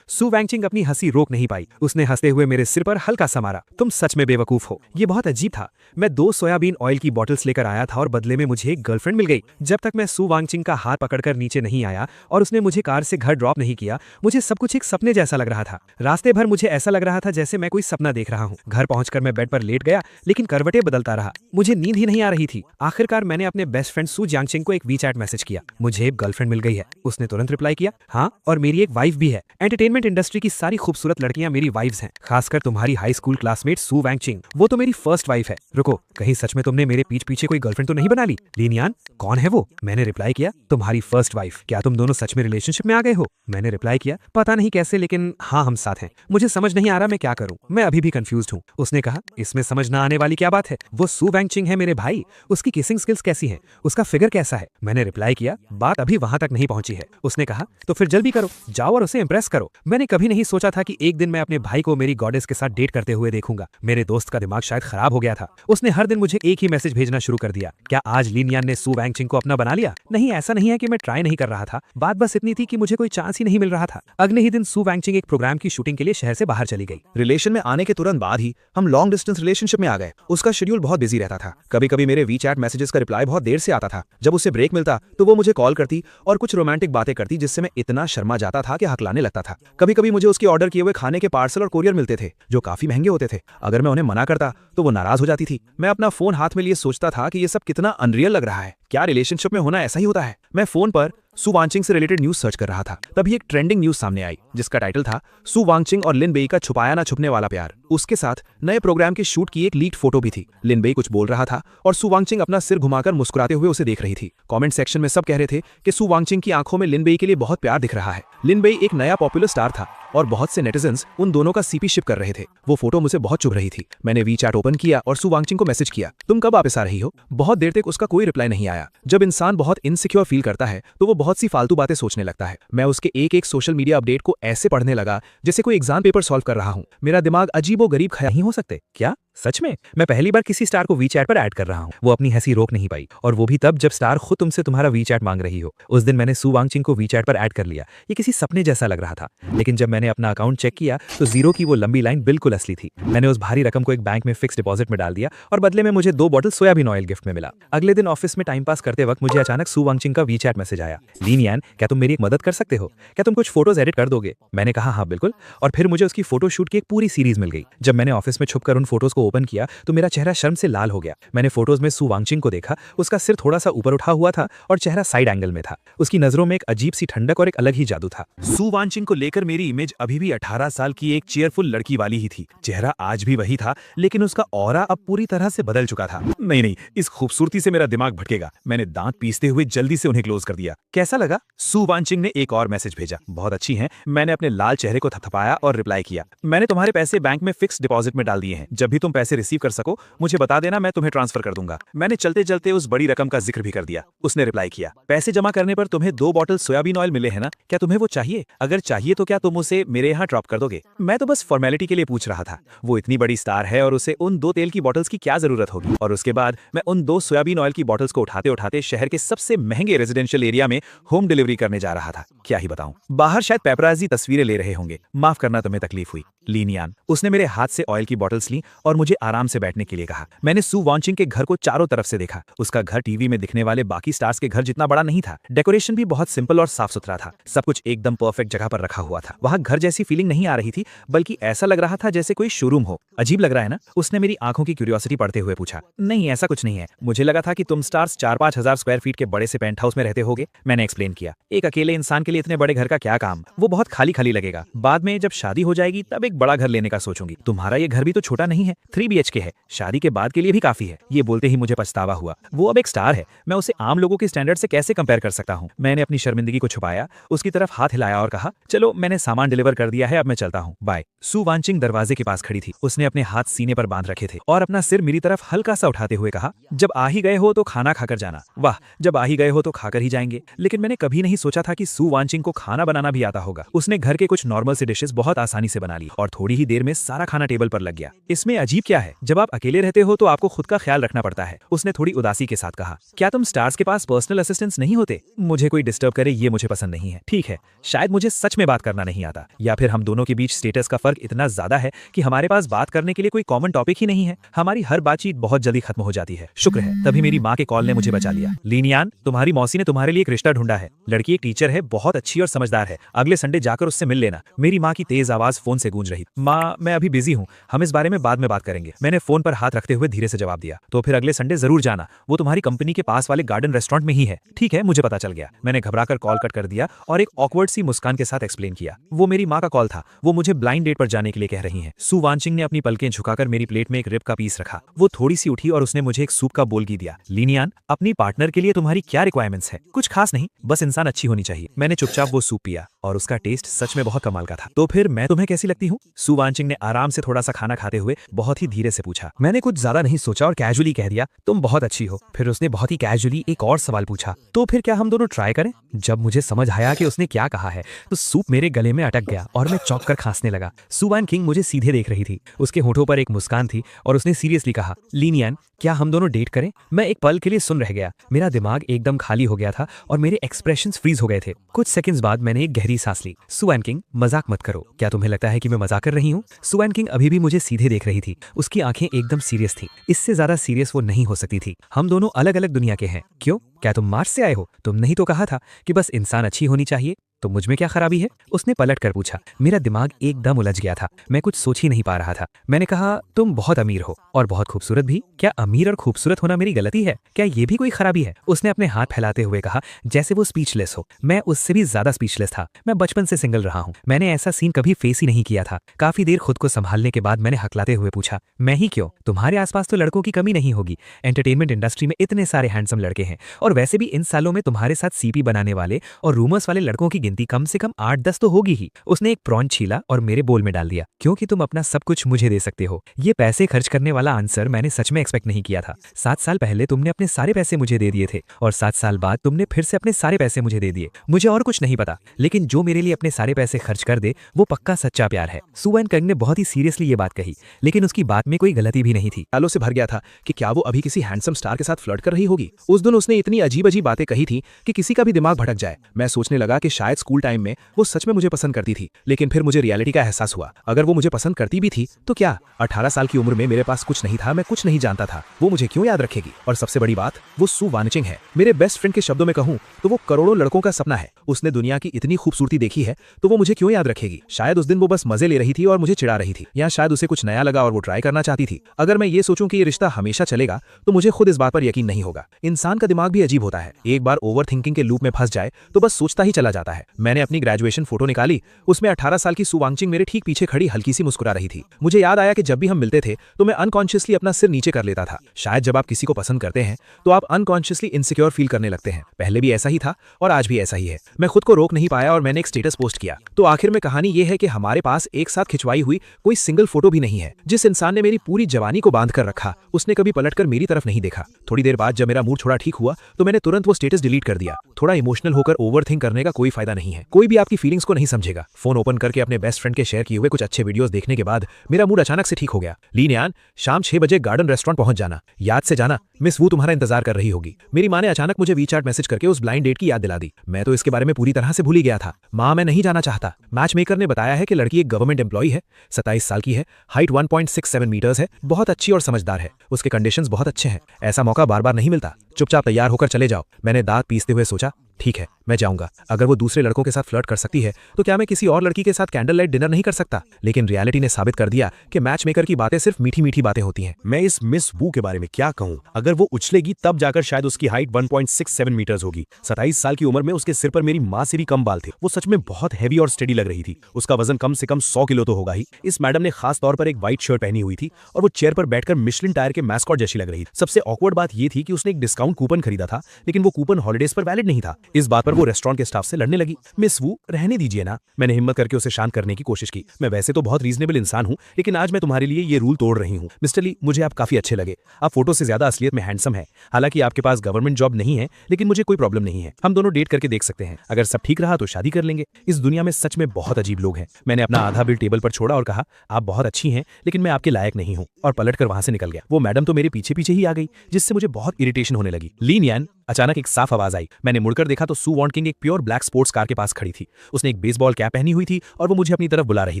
सू वानचिंग अपनी हंसी रोक नहीं पाई। उसने हंसते हुए मेरे सिर पर हल्का सा मारा। तुम सच में बेवकूफ हो। ये बहुत अजीब था। मैं 2 सोयाबीन ऑयल की बॉटल्स लेकर आया था और बदले में मुझे एक गर्लफ्रेंड मिल गई। जब तक मैं सू वानचिंग का हाथ पकड़कर नीचे नहीं आया और उसने मुझे कार से घर ड्रॉप नहीं किया, मुझे सब कुछ एक सपने जैसा लग रहा था। रास्ते भर मुझे ऐसा लग रहा था जैसे मैं कोई सपना देख रहा हूँ। घर पहुंचकर मैं बेड पर लेट गया, लेकिन करवटें बदलता रहा। मुझे नींद ही नहीं आ रही थी। आखिरकार मैंने अपने बेस्ट फ्रेंड सू जांगचिंग को एक वीचैट मैसेज किया, मुझे एक गर्लफ्रेंड मिल गई है। उसने तुरंत रिप्लाई किया, हाँ, और मेरी एक वाइफ भी है। एंटरटेनमेंट इंडस्ट्री की सारी खूबसूरत लड़कियां मेरी वाइफ्स हैं, खासकर तुम्हारी हाई स्कूल क्लासमेट सू वानचिंग। वो तो मेरी फर्स्ट वाइफ है। रुको, कहीं सच में तुमने मेरे पीठ पीछे कोई गर्लफ्रेंड तो नहीं बना ली? लीन यान, कौन है वो? मैंने रिप्लाई किया, तुम्हारी फर्स्ट वाइफ। क्या तुम दोनों सच में रिलेशनशिप में आ गए हो? मैंने रिप्लाई किया, पता नहीं कैसे, लेकिन हाँ, हम साथ हैं। मुझे समझ नहीं आ रहा मैं क्या करूं। मैं अभी भी कंफ्यूज्ड हूं। उसने कहा, इसमें समझ ना आने वाली क्या बात है? वो सू वानचिंग है मेरे भाई। उसकी किसिंग स्किल्स कैसी हैं? उसका फिगर कैसा है? मैंने रिप्लाई किया, बात अभी वहां तक नहीं पहुंची है। उसने कहा, तो फिर जल्दी करो, जाओ और उसे इंप्रेस करो। मैंने कभी नहीं सोचा था कि एक दिन मैं अपने भाई को मेरी गॉडेस के साथ डेट करते हुए देखूंगा। मेरे दोस्त का दिमाग शायद खराब हो गया था। उसने हर दिन मुझे एक ही मैसेज भेजना शुरू कर दिया, क्या आज लिनयान ने सू वांगचिंग को अपना बना लिया? नहीं, ऐसा नहीं है कि मैं ट्राई नहीं कर रहा था, बात बस इतनी थी कि मुझे कोई चांस ही नहीं मिल रहा था। अगले ही दिन सू वांगचिंग एक प्रोग्राम की शूटिंग के लिए शहर से बाहर चली गई। रिलेशन में आने के तुरंत बाद ही हम लॉन्ग डिस्टेंस रिलेशनशिप में आ गए। उसका शेड्यूल बहुत बिजी रहता था। कभी कभी मेरे वीचैट मैसेजेस का रिप्लाई बहुत देर से आता था। जब उससे ब्रेक मिलता तो वो मुझे कॉल करती और कुछ रोमांटिक बातें करती, जिससे मैं इतना शर्मा जाता था कि हकलाने लगता था। कभी कभी मुझे उसके ऑर्डर किए हुए खाने के पार्सल और कोरियर मिलते थे जो काफी महंगे होते थे। अगर मैं उन्हें मना करता तो वो नाराज हो जाती थी। मैं अपना फोन हाथ में लिए सोचता था कि ये सब कितना अनरियल लग रहा है। क्या रिलेशनशिप में होना ऐसा ही होता है? मैं फोन पर सू वांगचिंग से रिलेटेड न्यूज सर्च कर रहा था, तभी एक ट्रेंडिंग न्यूज सामने आई जिसका टाइटल था सू वांगचिंग और लिन बेई का छुपाया ना छुपने वाला प्यार। उसके साथ नए प्रोग्राम के शूट की एक लीक्ड फोटो भी थी। लिन बेई कुछ बोल रहा था और सू वांगचिंग अपना सिर घुमाकर मुस्कुराते हुए उसे देख रही थी। कमेंट सेक्शन में सब कह रहे थे कि सू वांगचिंग की आंखों में लिन बेई के लिए बहुत प्यार दिख रहा है। लिन बेई एक नया पॉपुलर स्टार था और बहुत से नेटिजन्स उन दोनों का सीपी शिप कर रहे थे। वो फोटो मुझे बहुत चुभ रही थी। मैंने वीचैट ओपन किया और सू वांगचिंग को मैसेज किया, तुम कब वापस आ रही हो? बहुत देर तक उसका कोई रिप्लाई नहीं आया। जब इंसान बहुत इनसिक्योर फील करता है तो वो बहुत सी फालतू बातें सोचने लगता है। मैं उसके एक एक सोशल मीडिया अपडेट को ऐसे पढ़ने लगा जैसे कोई एग्जाम पेपर सॉल्व कर रहा हूँ। मेरा दिमाग अजीबोगरीब ख्याल नहीं हो सकते क्या? सच में मैं पहली बार किसी स्टार को वीचैट पर ऐड कर रहा हूँ। वो अपनी हंसी रोक नहीं पाई, और वो भी तब जब स्टार खुद तुमसे तुम्हारा वीचैट मांग रही हो। उस दिन मैंने सू वांगचिंग को वीचैट पर ऐड कर लिया। ये किसी सपने जैसा लग रहा था, लेकिन जब मैंने अपना अकाउंट चेक किया तो जीरो की वो लंबी लाइन बिल्कुल असली थी। मैंने उस भारी रकम को एक बैंक में फिक्स डिपॉजिट में डाल दिया और बदले में मुझे 2 बॉटल सोयाबीन ऑयल गिफ्ट में मिला। अगले दिन ऑफिस में टाइम पास करते वक्त मुझे अचानक सू वांगचिंग का वीचैट मैसेज आया, लिनयान क्या तुम मेरी एक मदद कर सकते हो? क्या तुम कुछ फोटोज एडिट कर दोगे? मैंने कहा हाँ बिल्कुल, और फिर मुझे उसकी फोटो शूट की एक पूरी सीरीज मिल गई। जब मैंने ऑफिस में छुपकर उन फोटोज को ओपन किया तो मेरा चेहरा शर्म से लाल हो गया। मैंने फोटोज में सू वांगचिंग को देखा। उसका सिर थोड़ा सा ऊपर उठा हुआ था और चेहरा साइड एंगल में था। उसकी नजरों में एक अजीब सी ठंडक और एक अलग ही जादू था। सू वांगचिंग को लेकर मेरी इमेज अभी भी 18 साल की एक चीयरफुल लड़की वाली ही थी। चेहरा आज भी वही था, लेकिन उसका ऑरा अब पूरी तरह से बदल चुका था। नहीं, इस खूबसूरती से मेरा दिमाग भटकेगा। मैंने दांत पीसते हुए जल्दी से उन्हें क्लोज कर दिया। कैसा लगा? सू वांगचिंग ने एक और मैसेज भेजा, बहुत अच्छी हैं। मैंने अपने लाल चेहरे को थपथपाया और रिप्लाई किया, मैंने तुम्हारे पैसे बैंक में फिक्स डिपॉजिट में डाल दिए हैं। जब भी तुम पैसे रिसीव कर सको मुझे बता देना, मैं तुम्हें ट्रांसफर कर दूंगा। मैंने चलते चलते उस बड़ी रकम का जिक्र भी कर दिया। उसने रिप्लाई किया, पैसे जमा करने पर तुम्हें 2 बॉटल सोयाबीन ऑयल मिले हैं ना? क्या तुम्हें वो चाहिए? अगर चाहिए तो क्या तुम उसे मेरे यहाँ ड्रॉप कर दोगे? मैं तो बस फॉर्मेलिटी के लिए पूछ रहा था। वो इतनी बड़ी स्टार है और उसे उन 2 तेल की बॉटल्स की क्या जरूरत होगी? और उसके बाद मैं उन 2 सोयाबीन ऑयल की बॉटल्स को उठाते उठाते शहर के सबसे महंगे रेजिडेंशियल एरिया में होम डिलीवरी करने जा रहा था। क्या ही बताऊं, बाहर शायद पेपराजी तस्वीरें ले रहे होंगे। माफ करना तुम्हें तकलीफ हुई। लिनयान, उसने मेरे हाथ से ऑयल की बॉटल्स ली और मुझे आराम से बैठने के लिए कहा। मैंने सू वांगचिंग के घर को चारों तरफ से देखा। उसका घर टीवी में दिखने वाले बाकी स्टार्स के घर जितना बड़ा नहीं था। डेकोरेशन भी बहुत सिंपल और साफ सुथरा था। सब कुछ एकदम परफेक्ट जगह पर रखा हुआ था। वहां घर जैसी फीलिंग नहीं आ रही थी, बल्कि ऐसा लग रहा था जैसे कोई शोरूम हो। अजीब लग रहा है ना? उसने मेरी आंखों की क्यूरियोसिटी पढ़ते हुए पूछा। नहीं, ऐसा कुछ नहीं है। मुझे लगा था कि तुम स्टार्स 4-5 हजार स्क्वायर फीट के बड़े से पेंट हाउस में रहते होगे। मैंने एक्सप्लेन किया, एक अकेले इंसान के लिए इतने बड़े घर का क्या काम? वो बहुत खाली खाली लगेगा। बाद में जब शादी हो जाएगी तब एक बड़ा घर लेने का सोचूंगी। तुम्हारा ये घर भी तो छोटा नहीं है, 3 BHK है। शादी के बाद के लिए भी काफी है। ये बोलते ही मुझे पछतावा हुआ। वो अब एक स्टार है, मैं उसे आम लोगों के स्टैंडर्ड से कैसे कंपेयर कर सकता हूँ? मैंने अपनी शर्मिंदगी को छुपाया, उसकी तरफ हाथ हिलाया और कहा, चलो मैंने सामान डिलीवर कर दिया है, अब मैं चलता हूँ, बाय। सू वांगचिंग दरवाजे के पास खड़ी थी। उसने अपने हाथ सीने पर बांध रखे थे और अपना सिर मेरी तरफ हल्का सा उठाते हुए कहा, जब आ ही गए हो तो खाना खाकर जाना। वाह, जब आ ही गए हो तो खाकर ही जाएंगे। लेकिन मैंने कभी नहीं सोचा था कि सू वांगचिंग को खाना बनाना भी आता होगा। उसने घर के कुछ नॉर्मल से डिशेस बहुत आसानी से बना ली और थोड़ी ही देर में सारा खाना टेबल पर लग गया। इसमें अजीब क्या है? जब आप अकेले रहते हो तो आपको खुद का ख्याल रखना पड़ता है। उसने थोड़ी उदासी के साथ कहा, क्या तुम स्टार्स के पास पर्सनल असिस्टेंट्स नहीं होते? मुझे कोई डिस्टर्ब करे ये मुझे पसंद नहीं है। ठीक है, शायद मुझे सच में बात करना नहीं आता, या फिर हम दोनों के बीच स्टेटस का फर्क इतना ज्यादा है कि हमारे पास बात करने के लिए कोई कॉमन टॉपिक ही नहीं है। हमारी हर बातचीत बहुत जल्दी खत्म हो जाती है। शुक्र है तभी मेरी माँ के कॉल ने मुझे बचा लिया। लिनयान, तुम्हारी मौसी ने तुम्हारे लिए एक रिश्ता ढूंढा है। लड़की एक टीचर है, बहुत अच्छी और समझदार है। अगले संडे जाकर उससे मिल लेना। मेरी माँ की तेज आवाज फोन से गूंज रही। माँ, मैं अभी बिजी हूँ, हम इस बारे में बाद में बात करेंगे। मैंने फोन पर हाथ रखते हुए धीरे से जवाब दिया। तो फिर अगले संडे जरूर जाना, वो तुम्हारी कंपनी के पास वाले गार्डन रेस्टोरेंट में ही है। ठीक है, मुझे पता चल गया। मैंने घबराकर कॉल कट कर दिया और एक ऑकवर्ड सी मुस्कान के साथ एक्सप्लेन किया, वो मेरी माँ का कॉल था। वो मुझे ब्लाइंड डेट पर जाने के लिए कह रही हैं। सू वांगचिंग ने अपनी पलकें झुकाकर मेरी प्लेट में एक रिब का पीस रखा। वो थोड़ी सी उठी और उसने मुझे एक सूप का बोल दिया। लिनयान, अपनी पार्टनर के लिए तुम्हारी क्या रिक्वायरमेंट्स है? कुछ खास नहीं, बस इंसान अच्छी होनी चाहिए। मैंने चुपचाप वो सूप पिया और उसका टेस्ट सच में बहुत कमाल का था। तो फिर मैं तुम्हें कैसी लगती हूँ? सू वांगचिंग ने आराम से थोड़ा सा खाना खाते हुए बहुत बहुत ही धीरे से पूछा। मैंने कुछ ज्यादा नहीं सोचा और कैजुअली कह दिया, तुम बहुत अच्छी हो। फिर उसने बहुत ही कैजुअली एक और सवाल पूछा, तो फिर क्या हम दोनों ट्राई करें? जब मुझे समझ आया कि उसने क्या कहा है तो सूप मेरे गले में अटक गया और मैं चौंक कर खांसने लगा। सू वान किंग मुझे सीधे देख रही थी, उसके होठों पर एक मुस्कान थी और उसने सीरियसली कहा, लीन यान, क्या हम दोनों डेट करें? मैं एक पल के लिए सुन रह गया, मेरा दिमाग एकदम खाली हो गया था और मेरे एक्सप्रेशंस फ्रीज हो गए थे। कुछ सेकंड्स बाद मैंने एक गहरी सांस ली। सू वान किंग, मजाक मत करो, क्या तुम्हें लगता है कि मैं मजाक कर रही हूँ? सू वान किंग अभी भी मुझे सीधे देख रही थी, उसकी आंखें एकदम सीरियस थी। इससे ज्यादा सीरियस वो नहीं हो सकती थी। हम दोनों अलग अलग दुनिया के हैं। क्यों? क्या तुम मार्स से आए हो? तुमने ही तो कहा था कि बस इंसान अच्छी होनी चाहिए, तो मुझ में क्या खराबी है? उसने पलट कर पूछा। मेरा दिमाग एकदम उलझ गया था, मैं कुछ सोच ही नहीं पा रहा था। मैंने कहा, तुम बहुत अमीर हो और बहुत खूबसूरत भी। क्या अमीर और खूबसूरत होना मेरी गलती है? क्या ये भी कोई खराबी है? उसने अपने हाथ फैलाते हुए कहा, जैसे वो स्पीचलेस हो। मैं उससे भी ज्यादा स्पीचलेस था। मैं बचपन से सिंगल रहा हूँ, मैंने ऐसा सीन कभी फेस ही नहीं किया था। काफी देर खुद को संभालने के बाद मैंने हकलाते हुए पूछा, मैं ही क्यों? तुम्हारे आसपास तो लड़कों की कमी नहीं होगी। एंटरटेनमेंट इंडस्ट्री में इतने सारे हैंडसम लड़के हैं और वैसे भी इन सालों में तुम्हारे साथ सीपी बनाने वाले और रूमर्स वाले लड़कों की गिनती कम से कम 8-10 तो होगी ही। उसने एक प्रॉन छीला और मेरे बोल में डाल दिया, क्योंकि तुम अपना सब कुछ मुझे दे सकते हो। ये पैसे खर्च करने वाला आंसर मैंने सच में एक्सपेक्ट नहीं किया था। 7 साल पहले तुमने अपने सारे पैसे मुझे दे दिए थे और 7 साल बाद तुमने फिर से अपने सारे पैसे मुझे दे दिए। मुझे और कुछ नहीं पता, लेकिन जो मेरे लिए अपने सारे पैसे खर्च कर दे वो पक्का सच्चा प्यार है। सू वान किंग ने बहुत ही सीरियसली ये बात कही, लेकिन उसकी बात में कोई गलती भी नहीं थी। ख्यालों से भर गया था कि क्या वो अभी किसी हैंडसम स्टार के साथ फ्लर्ट कर रही होगी। उस दिन उसने इतनी अजीब अजीब बातें कही थी कि किसी का भी दिमाग भटक जाए। मैं सोचने लगा कि शायद स्कूल टाइम में वो सच में मुझे पसंद करती थी, लेकिन फिर मुझे रियलिटी का एहसास हुआ। अगर वो मुझे पसंद करती भी थी तो क्या? 18 साल की उम्र में मेरे पास कुछ नहीं था, मैं कुछ नहीं जानता था। वो मुझे क्यों याद रखेगी? और सबसे बड़ी बात, वो सू वान चिंग है। मेरे बेस्ट फ्रेंड के शब्दों में कहूं तो वो करोड़ों लड़कों का सपना है। उसने दुनिया की इतनी खूबसूरती देखी है, तो वो मुझे क्यों याद रखेगी? शायद उस दिन वो बस मजे ले रही थी और मुझे चिढ़ा रही थी, या शायद उसे कुछ नया लगा और वो ट्राई करना चाहती थी। अगर मैं ये सोचूं कि ये रिश्ता हमेशा चलेगा तो मुझे खुद इस बात पर यकीन नहीं होगा। इंसान का दिमाग भी अजीब होता है, एक बार ओवर थिंकिंग के लूप में फंस जाए तो बस सोचता ही चला जाता है। मैंने अपनी ग्रेजुएशन फोटो निकाली, उसमें 18 साल की सू वान चिंग मेरे ठीक पीछे खड़ी हल्की सी मुस्कुरा रही थी। मुझे याद आया कि जब भी हम मिलते थे तो मैं अनकॉन्शियसली अपना सिर नीचे कर लेता था। शायद जब आप किसी को पसंद करते हैं तो आप अनकॉन्शियसली इनसिक्योर फील करने लगते हैं। पहले भी ऐसा ही था और आज भी ऐसा ही है। मैं खुद को रोक नहीं पाया और मैंने एक स्टेटस पोस्ट किया। तो आखिर में कहानी यह है कि हमारे पास एक साथ खिंचवाई हुई कोई सिंगल फोटो भी नहीं है। जिस इंसान ने मेरी पूरी जवानी को बांध कर रखा, उसने कभी पलटकर मेरी तरफ नहीं देखा। थोड़ी देर बाद जब मेरा मूड थोड़ा ठीक हुआ तो मैंने तुरंत वो स्टेटस डिलीट कर दिया। थोड़ा इमोशनल होकर ओवरथिंक करने का कोई फायदा नहीं है। कोई भी आपकी फीलिंग्स को नहीं समझेगा। फोन ओपन करके अपने बेस्ट फ्रेंड के शेयर किए हुए कुछ अच्छे वीडियोस देखने के बाद मेरा मूड अचानक से ठीक हो गया। लीन यान, शाम 6 बजे गार्डन रेस्टोरेंट पहुंच जाना, याद से जाना, मिस वू तुम्हारा इंतजार कर रही होगी। मेरी माँ ने अचानक मुझे वीचैट मैसेज करके उस ब्लाइंड डेट की याद दिला दी। मैं तो इसके बारे में पूरी तरह से भूल ही गया था। माँ, मैं नहीं जाना चाहता। मैच मेकर ने बताया है कि लड़की एक गवर्नमेंट एम्प्लॉय है, 27 साल की है, हाइट 1.67 मीटर्स है, बहुत अच्छी और समझदार है, उसके कंडीशंस बहुत अच्छे हैं। ऐसा मौका बार बार नहीं मिलता। चुपचाप तैयार होकर चले जाओ। मैंने दांत पीसते हुए सोचा, ठीक है, मैं जाऊंगा। अगर वो दूसरे लड़कों के साथ फ्लर्ट कर सकती है तो क्या मैं किसी और लड़की के साथ कैंडल लाइट डिनर नहीं कर सकता? लेकिन रियलिटी ने साबित कर दिया कि मैच मेकर की बातें सिर्फ मीठी मीठी बातें होती हैं। मैं इस मिस वू के बारे में क्या कहूं? अगर वो उछलेगी तब जाकर शायद उसकी हाइट 1.67 मीटर्स होगी। 27 साल की उम्र में उसके सिर पर मेरी माँ से भी कम बाल थे। वो सच में बहुत हैवी और स्टेडी लग रही थी। उसका वजन कम से कम 100 किलो तो होगा ही। इस मैडम ने खास तौर पर एक व्हाइट शर्ट पहनी हुई थी और वो चेयर पर बैठकर मिशलिन टायर के मैस्कॉट जैसी लग रही थी। सबसे ऑकवर्ड बात ये थी कि उसने एक डिस्काउंट कूपन खरीदा था, लेकिन वो कूपन हॉलिडेज पर वैलिड नहीं था। इस बात पर वो रेस्टोरेंट के स्टाफ से लड़ने लगी। मिस वू, रहने दीजिए ना। मैंने हिम्मत करके उसे शांत करने की कोशिश की। मैं वैसे तो बहुत रीजनेबल इंसान हूं, लेकिन आज मैं तुम्हारे लिए ये रूल तोड़ रही हूं। मिस्टर ली, मुझे आप काफी अच्छे लगे। आप फोटो से ज्यादा असलियत में हैंडसम है। हालांकि आपके पास गवर्नमेंट जॉब नहीं है, लेकिन मुझे कोई प्रॉब्लम नहीं है। हम दोनों डेट करके देख सकते हैं। अगर सब ठीक रहा तो शादी कर लेंगे। इस दुनिया में सच में बहुत अजीब लोग हैं। मैंने अपना आधा बिल टेबल पर छोड़ा और कहा, आप बहुत अच्छी हैं, लेकिन मैं आपके लायक नहीं हूं, और पलटकर वहां से निकल गया। वो मैडम तो मेरे पीछे पीछे ही आ गई, जिससे मुझे बहुत इरिटेशन होने लगी। लीन यान, अचानक एक साफ आवाज आई। मैंने मुड़कर देखा तो सू वान किंग एक प्योर ब्लैक स्पोर्ट्स कार के पास खड़ी थी। उसने एक बेसबॉल कैप पहनी हुई थी और वो मुझे अपनी तरफ बुला रही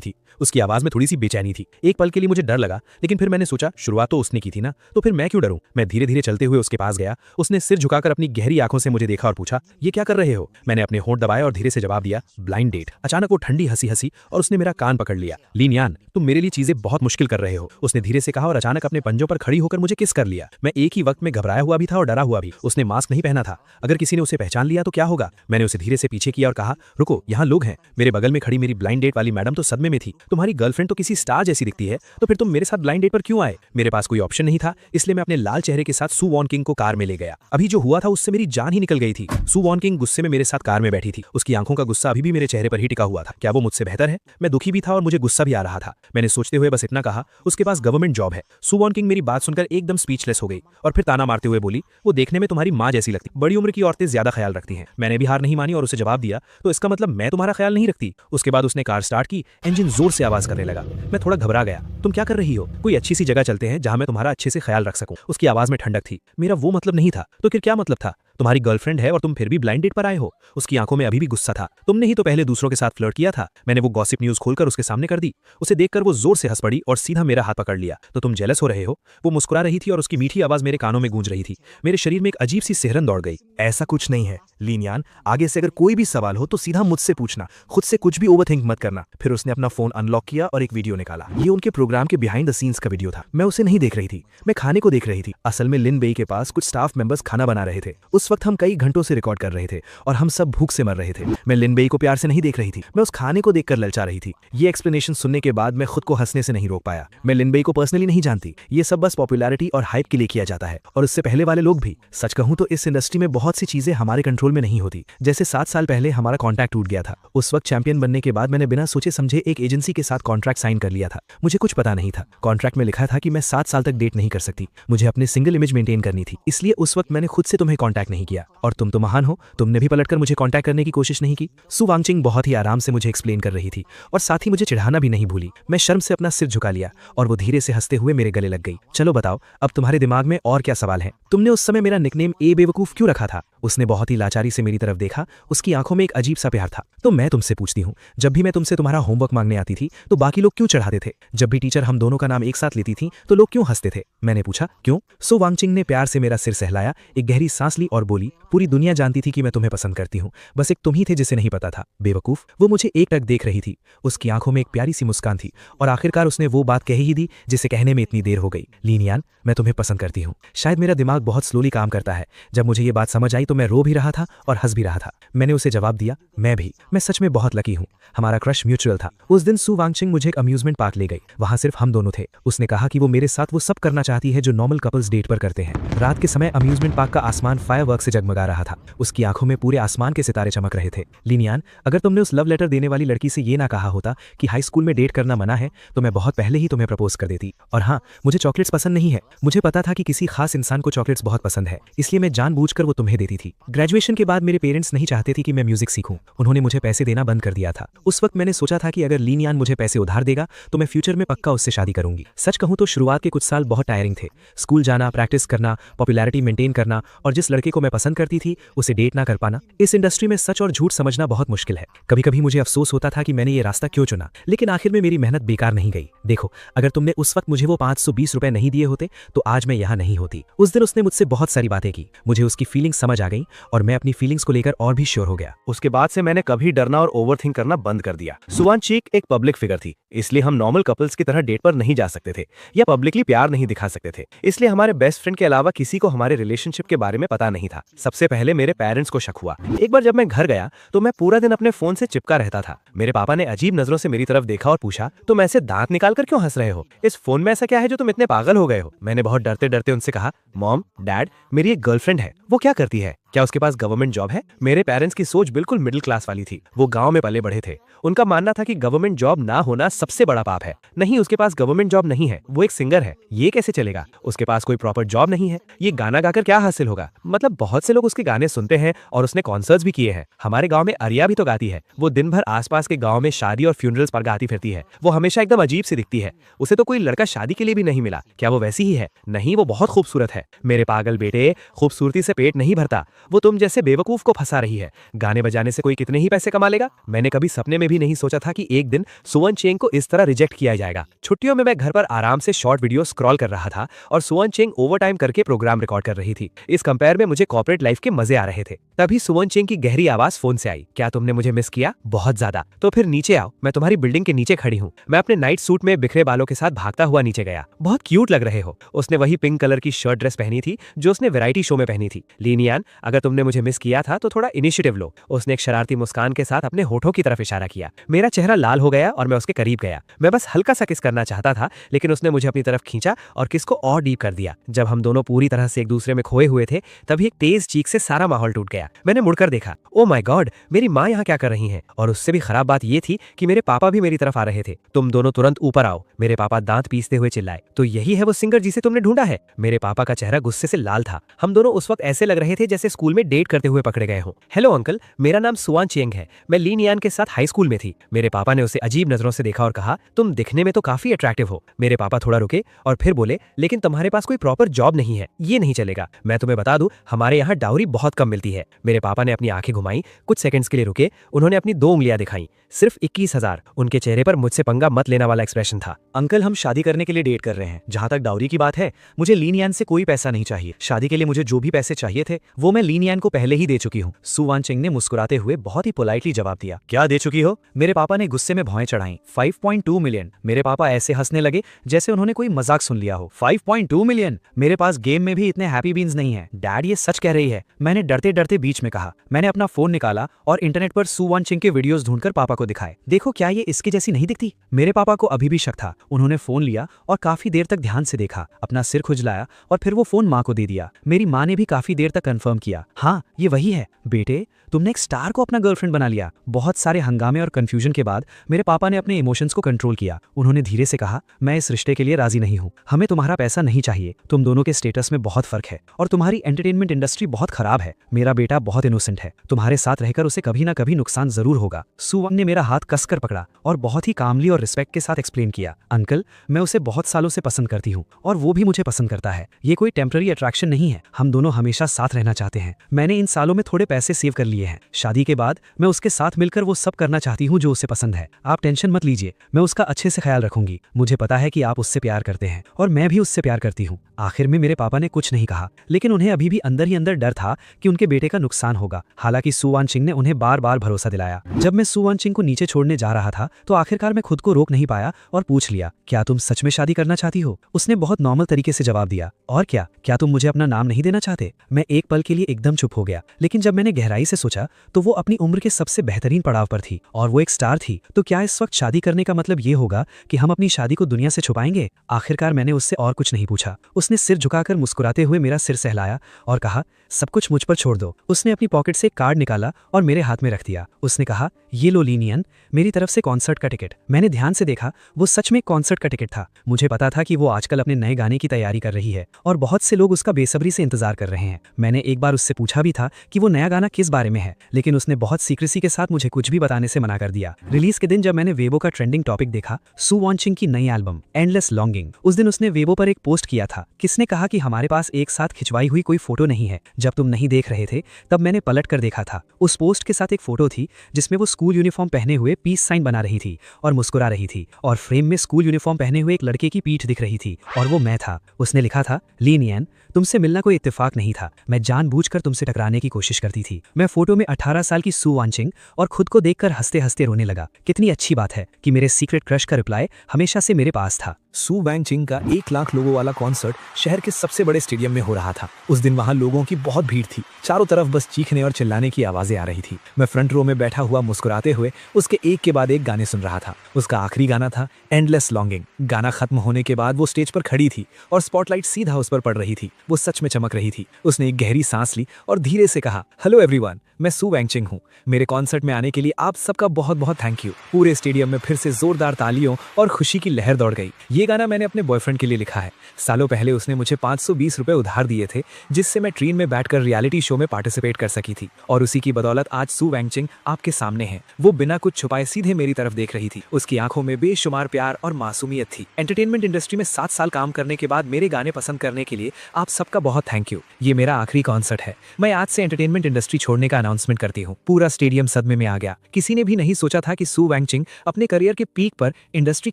थी। उसकी आवाज में थोड़ी सी बेचैनी थी। एक पल के लिए मुझे डर लगा, लेकिन फिर मैंने सोचा शुरुआत तो उसने की थी ना, तो फिर मैं क्यों डरूं। मैं धीरे धीरे चलते हुए उसके पास गया। उसने सिर झुकाकर अपनी गहरी आंखों से मुझे देखा और पूछा, ये क्या कर रहे हो? मैंने अपने होंठ दबाए और धीरे से जवाब दिया, ब्लाइंड डेट। अचानक वो ठंडी हंसी हंसी और उसने मेरा कान पकड़ लिया। लीन यान, तुम मेरे लिए चीजें बहुत मुश्किल कर रहे हो, उसने धीरे से कहा और अचानक अपने पंजों पर खड़ी होकर मुझे किस कर लिया। मैं एक ही वक्त में घबराया हुआ भी था और डरा हुआ भी। उसने मास्क नहीं पहना था। अगर किसी ने उसे पहचान लिया तो क्या होगा? मैंने उसे धीरे से पीछे किया और कहा, रुको, यहाँ लोग हैं। मेरे बगल में खड़ी मेरी ब्लाइंड डेट वाली मैडम तो सदमे में थी। तुम्हारी गर्लफ्रेंड तो किसी स्टार जैसी दिखती है, तो फिर तुम मेरे साथ ब्लाइंड डेट पर क्यों आए? मेरे पास कोई ऑप्शन नहीं था, इसलिए मैं अपने लाल चेहरे के साथ सू वॉन किंग को कार में ले गया। अभी जो हुआ था उससे मेरी जान ही निकल गई थी। सू वॉन किंग गुस्से में मेरे साथ कार में बैठी थी। उसकी आंखों का गुस्सा अभी भी मेरे चेहरे पर ही टिका हुआ था। क्या वो मुझसे बेहतर है? मैं दुखी भी था और मुझे गुस्सा भी आ रहा था। मैंने सोचते हुए बस इतना कहा, उसके पास गवर्नमेंट जॉब है। सू वॉन किंग मेरी बात सुनकर एकदम स्पीचलेस हो गई और फिर ताना मारते हुए बोली, वो देखने में तुम्हारी माँ जैसी लगती। बड़ी उम्र की औरतें ज्यादा ख्याल रखती हैं। मैंने भी हार नहीं मानी और उसे जवाब दिया, तो इसका मतलब मैं तुम्हारा ख्याल नहीं रखती? उसके बाद उसने कार स्टार्ट की, इंजन जोर से आवाज करने लगा। मैं थोड़ा घबरा गया। तुम क्या कर रही हो? कोई अच्छी सी जगह चलते हैं जहां मैं तुम्हारा अच्छे से ख्याल रख सकूं। उसकी आवाज में ठंडक थी। मेरा वो मतलब नहीं था। तो फिर क्या मतलब था? तुम्हारी गर्लफ्रेंड है और तुम फिर भी ब्लाइंड डेट पर आए हो। उसकी आंखों में अभी भी गुस्सा था। तुमने ही तो पहले दूसरों के साथ फ्लर्ट किया था। मैंने वो गॉसिप न्यूज खोलकर उसके सामने कर दी। उसे देखकर वो जोर से हंस पड़ी और सीधा मेरा हाथ पकड़ लिया। तो तुम जेलस हो रहे हो? वो मुस्कुरा रही थी और उसकी मीठी आवाज मेरे कानों में गूंज रही थी। मेरे शरीर में एक अजीब सी सिहरन दौड़ गई। ऐसा कुछ नहीं है लीनियान, आगे से अगर कोई भी सवाल हो तो सीधा मुझसे पूछना, खुद से कुछ भी ओवरथिंक मत करना। फिर उसने अपना फोन अनलॉक किया और एक वीडियो निकाला। ये उनके प्रोग्राम के बिहाइंड द सीन्स का वीडियो था। मैं उसे नहीं देख रही थी, मैं खाने को देख रही थी। असल में लिन बेई के पास कुछ स्टाफ मेंबर्स खाना बना रहे थे। उस वक्त हम कई घंटों से रिकॉर्ड कर रहे थे और हम सब भूख से मर रहे थे। मैं लिन बेई को प्यार से नहीं देख रही थी, मैं उस खाने को देखकर ललचा रही थी। ये एक्सप्लेनेशन सुनने के बाद मैं खुद को हंसने से नहीं रोक पाया। मैं लिन बेई को पर्सनली नहीं जानती। ये सब बस पॉपुलैरिटी और हाइप के लिए किया जाता है, और उससे पहले वाले लोग भी। सच कहूं तो इस इंडस्ट्री में बहुत सी चीजें हमारे कंट्रोल में नहीं होती। जैसे 7 साल पहले हमारा कॉन्ट्रैक्ट टूट गया था। उस वक्त चैंपियन बनने के बाद मैंने बिना सोचे समझे एक एजेंसी के साथ कॉन्ट्रैक्ट साइन कर लिया था। मुझे कुछ पता नहीं था। कॉन्ट्रैक्ट में लिखा था कि मैं 7 साल तक डेट नहीं कर सकती। मुझे अपने सिंगल इमेज मेंटेन करनी थी, इसलिए उस वक्त मैंने खुद से तुम्हें कॉन्टैक्ट नहीं किया। और तुम तो महान हो, तुमने भी पलटकर मुझे कॉन्टैक्ट करने की कोशिश नहीं की। सू वांगचिंग बहुत ही आराम से मुझे एक्सप्लेन कर रही थी और साथ ही मुझे चिढ़ाना भी नहीं भूली। मैं शर्म से अपना सिर झुका लिया और वो धीरे से हंसते हुए मेरे गले लग गई। चलो बताओ, अब तुम्हारे दिमाग में और क्या सवाल है? तुमने उस समय मेरा निकनेम ए बेवकूफ क्यों रखा था? उसने बहुत ही लाचारी से मेरी तरफ देखा। उसकी आंखों में एक अजीब सा प्यार था। तो मैं तुमसे पूछती हूँ, जब भी मैं तुमसे तुम्हारा होमवर्क मांगने आती थी तो बाकी लोग क्यों चढ़ाते थे? जब भी टीचर हम दोनों का नाम एक साथ लेती थी तो लोग क्यों हंसते थे? मैंने पूछा, क्यों? सो वांगचिंग ने प्यार से मेरा सिर सहलाया, एक गहरी सांस ली और बोली, पूरी दुनिया जानती थी कि मैं तुम्हें पसंद करती हूँ, बस एक तुम ही थे जिसे नहीं पता था। बेवकूफ। वो मुझे एकटक देख रही थी। उसकी आंखों में एक प्यारी सी मुस्कान थी और आखिरकार उसने वो बात कह ही दी जिसे कहने में इतनी देर हो गई। लीनियान, मैं तुम्हें पसंद करती हूँ। शायद मेरा दिमाग बहुत स्लोली काम करता है। जब मुझे ये बात समझ आई तो मैं रो भी रहा था और हंस भी रहा था। मैंने उसे जवाब दिया, मैं भी। मैं सच में बहुत लकी हूँ। हमारा क्रश म्यूचुअल था। उस दिन सू वांगचिंग मुझे एक अम्यूजमेंट पार्क ले गई। वहां सिर्फ हम दोनों थे। उसने कहा कि वो मेरे साथ वो सब करना चाहती है जो नॉर्मल कपल्स डेट पर करते हैं। रात के समय अम्यूजमेंट पार्क का आसमान फायरवर्क से जगमगा रहा था। उसकी आंखों में पूरे आसमान के सितारे चमक रहे थे। लीनियान, अगर तुमने उस लव लेटर देने वाली लड़की से ये ना कहा होता कि हाई स्कूल में डेट करना मना है तो मैं बहुत पहले ही तुम्हें प्रपोज कर देती। और हाँ, मुझे चॉकलेट्स पसंद नहीं है। मुझे पता था कि किसी खास इंसान को चॉकलेट्स बहुत पसंद है, इसलिए मैं जानबूझकर वो तुम्हें देती थी। ग्रेजुएशन के बाद मेरे पेरेंट्स नहीं चाहते थे कि मैं म्यूजिक सीखूं। उन्होंने मुझे पैसे देना बंद कर दिया था। उस वक्त मैंने सोचा था कि अगर लीनियान मुझे पैसे उधार देगा तो मैं फ्यूचर में पक्का उससे शादी करूंगी। सच कहूं तो शुरुआत के कुछ साल बहुत टायरिंग थे। स्कूल जाना, प्रैक्टिस करना, पॉपुलैरिटी मेंटेन करना और जिस लड़के को मैं पसंद करती थी उसे डेट ना कर पाना। इस इंडस्ट्री में सच और झूठ समझना बहुत मुश्किल है। कभी कभी मुझे अफसोस होता था कि मैंने ये रास्ता क्यों चुना, लेकिन आखिर में मेरी मेहनत बेकार नहीं गई। देखो, अगर तुमने उस वक्त मुझे वो 520 रुपए नहीं दिए होते तो आज मैं यहाँ नहीं होती। उस दिन उसने मुझसे बहुत सारी बातें की। मुझे उसकी फीलिंग्स समझ आ गई और मैं अपनी फीलिंग्स को लेकर और भी श्योर हो गया। उसके बाद से मैंने कभी डरना और ओवरथिंक करना बंद कर दिया। सू वांगचिंग एक पब्लिक फिगर थी, इसलिए हम नॉर्मल कपल्स की तरह डेट पर नहीं जा सकते थे या पब्लिकली प्यार नहीं दिखा सकते थे। इसलिए हमारे बेस्ट फ्रेंड के अलावा किसी को हमारे रिलेशनशिप के बारे में पता नहीं था। सबसे पहले मेरे पेरेंट्स को शक हुआ। एक बार जब मैं घर गया तो मैं पूरा दिन अपने फोन से चिपका रहता था। मेरे पापा ने अजीब नजरों से मेरी तरफ देखा और पूछा, तुम ऐसे दांत निकाल कर क्यों हंस रहे हो? इस फोन में ऐसा क्या है जो तुम इतने पागल हो गए हो? मैंने बहुत डरते डरते उनसे कहा, मॉम, डैड, मेरी एक गर्लफ्रेंड है। वो क्या करती है? क्या उसके पास गवर्नमेंट जॉब है? मेरे पेरेंट्स की सोच बिल्कुल मिडिल क्लास वाली थी। वो गांव में पले बढ़े थे। उनका मानना था कि गवर्नमेंट जॉब ना होना सबसे बड़ा पाप है। नहीं, उसके पास गवर्नमेंट जॉब नहीं है, वो एक सिंगर है। ये कैसे चलेगा? उसके पास कोई प्रॉपर जॉब नहीं है, ये गाना गाकर क्या हासिल होगा? मतलब बहुत से लोग उसके गाने सुनते हैं और उसने कॉन्सर्ट्स भी किए हैं। हमारे गांव में अरिया भी तो गाती है। वो दिन भर आसपास के गांव में शादी और फ्यूनरल्स पर गाती फिरती है। वो हमेशा एकदम अजीब सी दिखती है। उसे तो कोई लड़का शादी के लिए भी नहीं मिला। क्या वो वैसी ही है? नहीं, वो बहुत खूबसूरत है। मेरे पागल बेटे, खूबसूरती से पेट नहीं भरता। वो तुम जैसे बेवकूफ को फंसा रही है। गाने बजाने से कोई कितने ही पैसे कमा लेगा। मैंने कभी सपने में भी नहीं सोचा था कि एक दिन सुवन चेंग को इस तरह रिजेक्ट किया जाएगा। छुट्टियों में मैं घर पर आराम से शॉर्ट वीडियो स्क्रॉल कर रहा था और सुवन चेंग ओवर टाइम करके प्रोग्राम रिकॉर्ड कर रही थी। इस कंपेयर में मुझे कॉर्पोरेट लाइफ के मजे आ रहे थे। तभी सुवन चेंग की गहरी आवाज फोन से आई, क्या तुमने मुझे मिस किया? बहुत ज्यादा। तो फिर नीचे आओ, मैं तुम्हारी बिल्डिंग के नीचे खड़ी हूँ। मैं अपने नाइट सूट में बिखरे बालों के साथ भागता हुआ नीचे गया। बहुत क्यूट लग रहे हो। उसने वही पिंक कलर की शर्ट ड्रेस पहनी थी जो उसने वैरायटी शो में पहनी थी। लीनियान, अगर तुमने मुझे मिस किया था तो थोड़ा इनिशिएटिव लो। उसने एक शरारती मुस्कान के साथ अपने होठों की तरफ इशारा किया। मेरा चेहरा लाल हो गया और मैं उसके करीब गया। मैं बस हल्का सा किस करना चाहता था, लेकिन उसने मुझे अपनी तरफ खींचा और किस को और डीप कर दिया। जब हम दोनों पूरी तरह से एक दूसरे में खोए हुए थे, तभी एक तेज चीख से सारा माहौल टूट गया। मैंने मुड़कर देखा। ओ माय गॉड, मेरी माँ यहाँ क्या कर रही है? और उससे भी खराब बात यह थी कि मेरे पापा भी मेरी तरफ आ रहे थे। तुम दोनों तुरंत ऊपर आओ, मेरे पापा दांत पीसते हुए चिल्लाए। तो यही है वो सिंगर जिसे तुमने ढूंढा है? मेरे पापा का चेहरा गुस्से से लाल था। हम दोनों उस वक्त ऐसे लग रहे थे जैसे स्कूल में डेट करते हुए पकड़े गए हों। हेलो अंकल, मेरा नाम सुवान चेंग है। मैं लीनियान के साथ हाई स्कूल में थी। मेरे पापा ने उसे अजीब नजरों से देखा और कहा, तुम दिखने में तो काफी अट्रैक्टिव हो। मेरे पापा थोड़ा रुके और फिर बोले, लेकिन तुम्हारे पास कोई प्रॉपर जॉब नहीं है, ये नहीं चलेगा। मैं तुम्हें बता दूं, हमारे यहाँ डाउरी बहुत कम मिलती है। मेरे पापा ने अपनी आंखें घुमाई, कुछ सेकंड्स के लिए रुके। उन्होंने अपनी 2 उंगलियां दिखाई। सिर्फ 21,000। उनके चेहरे पर मुझसे पंगा मत लेना वाला एक्सप्रेशन था। अंकल, हम शादी करने के लिए डेट कर रहे हैं। जहां तक डाउरी की बात है, मुझे लीनियान से कोई पैसा नहीं चाहिए। शादी के लिए मुझे जो भी पैसे चाहिए थे वो मैं लीनियान को पहले ही दे चुकी हूँ। सुवान चेंग ने मुस्कुराते हुए बहुत ही पोलाइटली जवाब दिया। क्या दे चुकी हो? मेरे पापा ने गुस्से में भौएं चढ़ाई। 5.2 मिलियन। मेरे पापा ऐसे हंसने लगे जैसे उन्होंने कोई मजाक सुन लिया हो। 5.2 मिलियन? मेरे पास गेम में भी इतने हैप्पी बीन्स नहीं है। डैड, ये सच कह रही है? मैंने डरते डरते बीच में कहा। मैंने अपना फोन निकाला और इंटरनेट पर सुवान चेंग के वीडियोस ढूंढकर पापा को दिखाए। देखो, क्या ये इसके जैसी नहीं दिखती? मेरे पापा को अभी भी शक था। उन्होंने फोन लिया और काफी देर तक ध्यान से देखा, अपना सिर खुजलाया और फिर वो फोन माँ को दे दिया। मेरी माँ ने भी काफी देर तक कंफर्म किया, हाँ ये वही है। बेटे, तुमने एक स्टार को अपना गर्लफ्रेंड बना लिया। बहुत सारे हंगामे और कंफ्यूजन के बाद मेरे पापा ने अपने इमोशंस को कंट्रोल किया। उन्होंने धीरे से कहा, मैं इस रिश्ते के लिए राजी नहीं हूँ। हमें तुम्हारा पैसा नहीं चाहिए। तुम दोनों के स्टेटस में बहुत फर्क है और तुम्हारी एंटरटेनमेंट इंडस्ट्री बहुत खराब है। मेरा बेटा बहुत इनोसेंट है। तुम्हारे साथ रहकर उसे कभी ना कभी नुकसान जरूर होगा। सुवान ने मेरा हाथ कसकर पकड़ा और बहुत ही कामली और रिस्पेक्ट के साथ एक्सप्लेन किया, अंकल, मैं उसे बहुत सालों से पसंद करती हूँ और वो भी मुझे पसंद करता है। ये कोई टेम्पररी अट्रैक्शन नहीं है। हम दोनों हमेशा साथ रहना चाहते हैं। मैंने इन सालों में थोड़े पैसे सेव कर लिए हैं। शादी के बाद मैं उसके साथ मिलकर वो सब करना चाहती हूँ जो उसे पसंद है। आप टेंशन मत लीजिए, मैं उसका अच्छे से ख्याल रखूंगी। मुझे पता है कि आप उससे प्यार करते हैं और मैं भी उससे प्यार करती हूँ। आखिर में मेरे पापा ने कुछ नहीं कहा, लेकिन उन्हें अभी भी अंदर ही अंदर डर था कि उनके बेटे का नुकसान होगा। हालांकि सुवान चिंग ने उन्हें बार बार भरोसा दिलाया। जब मैं सुवान चिंग को नीचे छोड़ने जा रहा था तो आखिरकार मैं खुद को रोक नहीं पाया और पूछ लिया, क्या तुम सच में शादी करना चाहती हो? उसने बहुत नॉर्मल तरीके से जवाब दिया, और क्या तुम मुझे अपना नाम नहीं देना चाहते? मैं एक पल के लिए एकदम चुप हो गया, लेकिन जब मैंने गहराई से सोचा तो वो अपनी उम्र के सबसे बेहतरीन पड़ाव पर थी और वो एक स्टार थी। तो क्या इस वक्त शादी करने का मतलब ये होगा कि हम अपनी शादी को दुनिया से छुपाएंगे? आखिरकार मैंने उससे और कुछ नहीं पूछा। उसने सिर झुकाकर मुस्कुराते हुए मेरा सिर सहलाया और कहा, सब कुछ मुझ पर छोड़ दो। उसने अपनी पॉकेट से एक कार्ड निकाला और मेरे हाथ में रख दिया। उसने कहा, ये लो लीनियन, मेरी तरफ से कॉन्सर्ट का टिकट। मैंने ध्यान से देखा, वो सच में कॉन्सर्ट का टिकट था। मुझे पता था कि वो आजकल अपने नए गाने की तैयारी कर रही है और बहुत से लोग उसका बेसब्री से इंतजार कर रहे हैं। मैंने एक बार उससे पूछा भी था कि वो नया गाना किस बारे में है, लेकिन उसने बहुत सीक्रेसी के साथ मुझे कुछ भी बताने से मना कर दिया। रिलीज के दिन जब मैंने वेबो का ट्रेंडिंग टॉपिक देखा, सुवान चिंग की नई एल्बम एंडलेस लॉन्गिंग, उस दिन उसने वेबो पर एक पोस्ट किया था। किसने कहा कि हमारे पास एक साथ खिंचवाई हुई कोई फोटो नहीं है? जब तुम नहीं देख रहे थे तब मैंने पलट कर देखा था। उस पोस्ट के साथ एक फोटो थी जिसमें वो स्कूल यूनिफॉर्म पहने हुए पीस साइन बना रही थी और मुस्कुरा रही थी, और फ्रेम में स्कूल यूनिफॉर्म पहने हुए एक लड़के की पीठ दिख रही थी और वो मैं था। उसने लिखा था, लीनियन, तुमसे मिलना कोई इत्तेफाक नहीं था, मैं जानबूझकर तुमसे टकराने की कोशिश करती थी। मैं फोटो में 18 साल की सुवान चिंग और खुद को देखकर हंसते हंसते रोने लगा। कितनी अच्छी बात है कि मेरे सीक्रेट क्रश का रिप्लाई हमेशा से मेरे पास था। सू वैंग चिंग का 1 लाख लोगों वाला कॉन्सर्ट शहर के सबसे बड़े स्टेडियम में हो रहा था। उस दिन वहां लोगों की बहुत भीड़ थी। चारों तरफ बस चीखने और चिल्लाने की आवाजें आ रही थी। मैं फ्रंट रो में बैठा हुआ मुस्कुराते हुए उसके एक के बाद एक गाने सुन रहा था। उसका आखिरी गाना था एंडलेस लॉन्गिंग। गाना खत्म होने के बाद वो स्टेज पर खड़ी थी और स्पॉटलाइट सीधा उस पर पड़ रही थी। वो सच में चमक रही थी। उसने एक गहरी सांस ली और धीरे से कहा, हेलो एवरीवन, मैं सू वैंग चिंग हूँ। मेरे कॉन्सर्ट में आने के लिए आप सबका बहुत बहुत थैंक यू। पूरे स्टेडियम में फिर से जोरदार तालियों और खुशी की लहर दौड़ गई। ये ये गाना मैंने अपने बॉयफ्रेंड के लिए लिखा है। सालों पहले उसने मुझे 520 रुपए उधार दिए थे, जिससे मैं ट्रेन में बैठकर रियलिटी शो में पार्टिसिपेट कर सकी थी, और उसी की बदौलत आज सू वैंगचिंग आपके सामने है। वो बिना कुछ छुपाए सीधे मेरी तरफ देख रही थी। उसकी आंखों में बेशुमार प्यार और मासूमियत थी। एंटरटेनमेंट इंडस्ट्री में 7 साल काम करने के बाद मेरे गाने पसंद करने के लिए आप सबका बहुत थैंक यू। ये मेरा आखिरी कॉन्सर्ट है। मैं आज से एंटरटेनमेंट इंडस्ट्री छोड़ने का अनाउंसमेंट करती हूँ। पूरा स्टेडियम सदमे में आ गया। किसी ने भी नहीं सोचा था कि सू वैंगचिंग अपने करियर के पीक पर इंडस्ट्री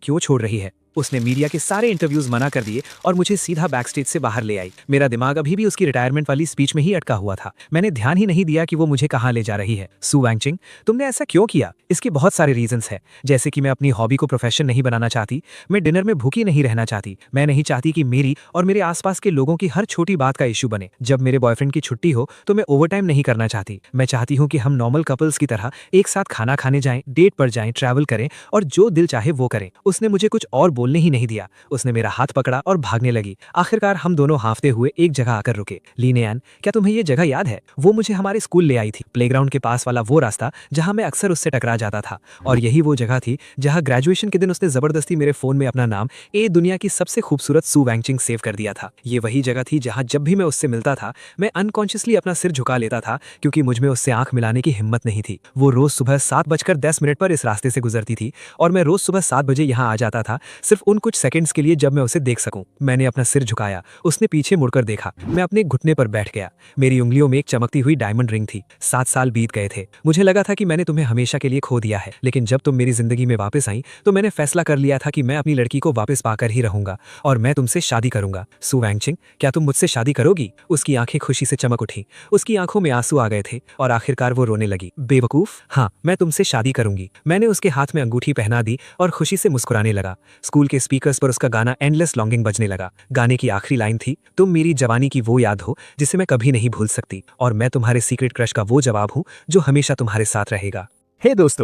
क्यों छोड़ रही है। उसने मीडिया के सारे इंटरव्यूज मना कर दिए और मुझे सीधा बैकस्टेज से बाहर ले आई। मेरा दिमाग अभी भी उसकी रिटायरमेंट वाली स्पीच में ही अटका हुआ था। मैंने ध्यान ही नहीं दिया कि वो मुझे कहाँ ले जा रही है। सू वैंगचिंग, तुमने ऐसा क्यों किया? इसके बहुत सारे रीजंस हैं, जैसे कि मैं अपनी हॉबी को प्रोफेशन नहीं बनाना चाहती, मैं डिनर में भूखी नहीं रहना चाहती, मैं नहीं चाहती कि मेरी और मेरे आसपास के लोगों की हर छोटी बात का इशू बने। जब मेरे बॉयफ्रेंड की छुट्टी हो तो मैं ओवरटाइम नहीं करना चाहती। मैं चाहती हूँ कि हम नॉर्मल कपल्स की तरह एक साथ खाना खाने जाएं, डेट पर जाएं, ट्रैवल करें और जो दिल चाहे वो करें। उसने मुझे कुछ और बोलने ही नहीं दिया। उसने मेरा हाथ पकड़ा और भागने लगी। आखिरकार हम दोनों हांफते हुए एक जगह आकर रुके। लीनियन, क्या तुम्हें ये जगह याद है? वो मुझे हमारे स्कूल ले आई थी। प्लेग्राउंड के पास वाला वो रास्ता जहां मैं अक्सर उससे टकरा जाता था। और यही वो जगह थी जहां ग्रेजुएशन के दिन उसने जबरदस्ती मेरे फोन में अपना नाम दुनिया की सबसे खूबसूरत सू वैंगचिंग सेव कर दिया था। ये वही जगह थी जहां जब भी मैं उससे मिलता था मैं अनकॉन्शियसली अपना सिर झुका लेता था, क्योंकि मुझ में उससे आंख मिलाने की हिम्मत नहीं थी। वो रोज सुबह 7:10 पर इस रास्ते से गुजरती थी और मैं रोज सुबह 7 बजे यहाँ आ जाता था, सिर्फ उन कुछ सेकंड्स के लिए जब मैं उसे देख सकूं। मैंने अपना सिर झुकाया, उसने पीछे मुड़कर देखा। मैं अपने घुटने पर बैठ गया। मेरी उंगलियों में एक चमकती हुई डायमंड रिंग थी। 7 साल बीत गए थे। मुझे लगा था कि मैंने तुम्हें हमेशा के लिए खो दिया है, लेकिन जब तुम मेरी जिंदगी में वापस आई तो मैंने फैसला कर लिया था कि मैं अपनी लड़की को वापस पाकर ही रहूंगा और मैं तुमसे शादी करूंगा। सू वैंगचिंग, क्या तुम मुझसे शादी करोगी? उसकी आंखें खुशी से चमक उठी। उसकी आंखों में आंसू आ गए थे और आखिरकार वो रोने लगी। बेवकूफ, हाँ, मैं तुमसे शादी करूंगी। मैंने उसके हाथ में अंगूठी पहना दी और खुशी से मुस्कुराने लगा। स्कूल के स्पीकर्स पर उसका गाना एंडलेस लॉन्गिंग बजने लगा। गाने की आखिरी लाइन थी, तुम मेरी जवानी की वो याद हो जिसे मैं कभी नहीं भूल सकती, और मैं तुम्हारे सीक्रेट क्रश का वो जवाब हूँ जो हमेशा तुम्हारे साथ रहेगा। हे दोस्तों,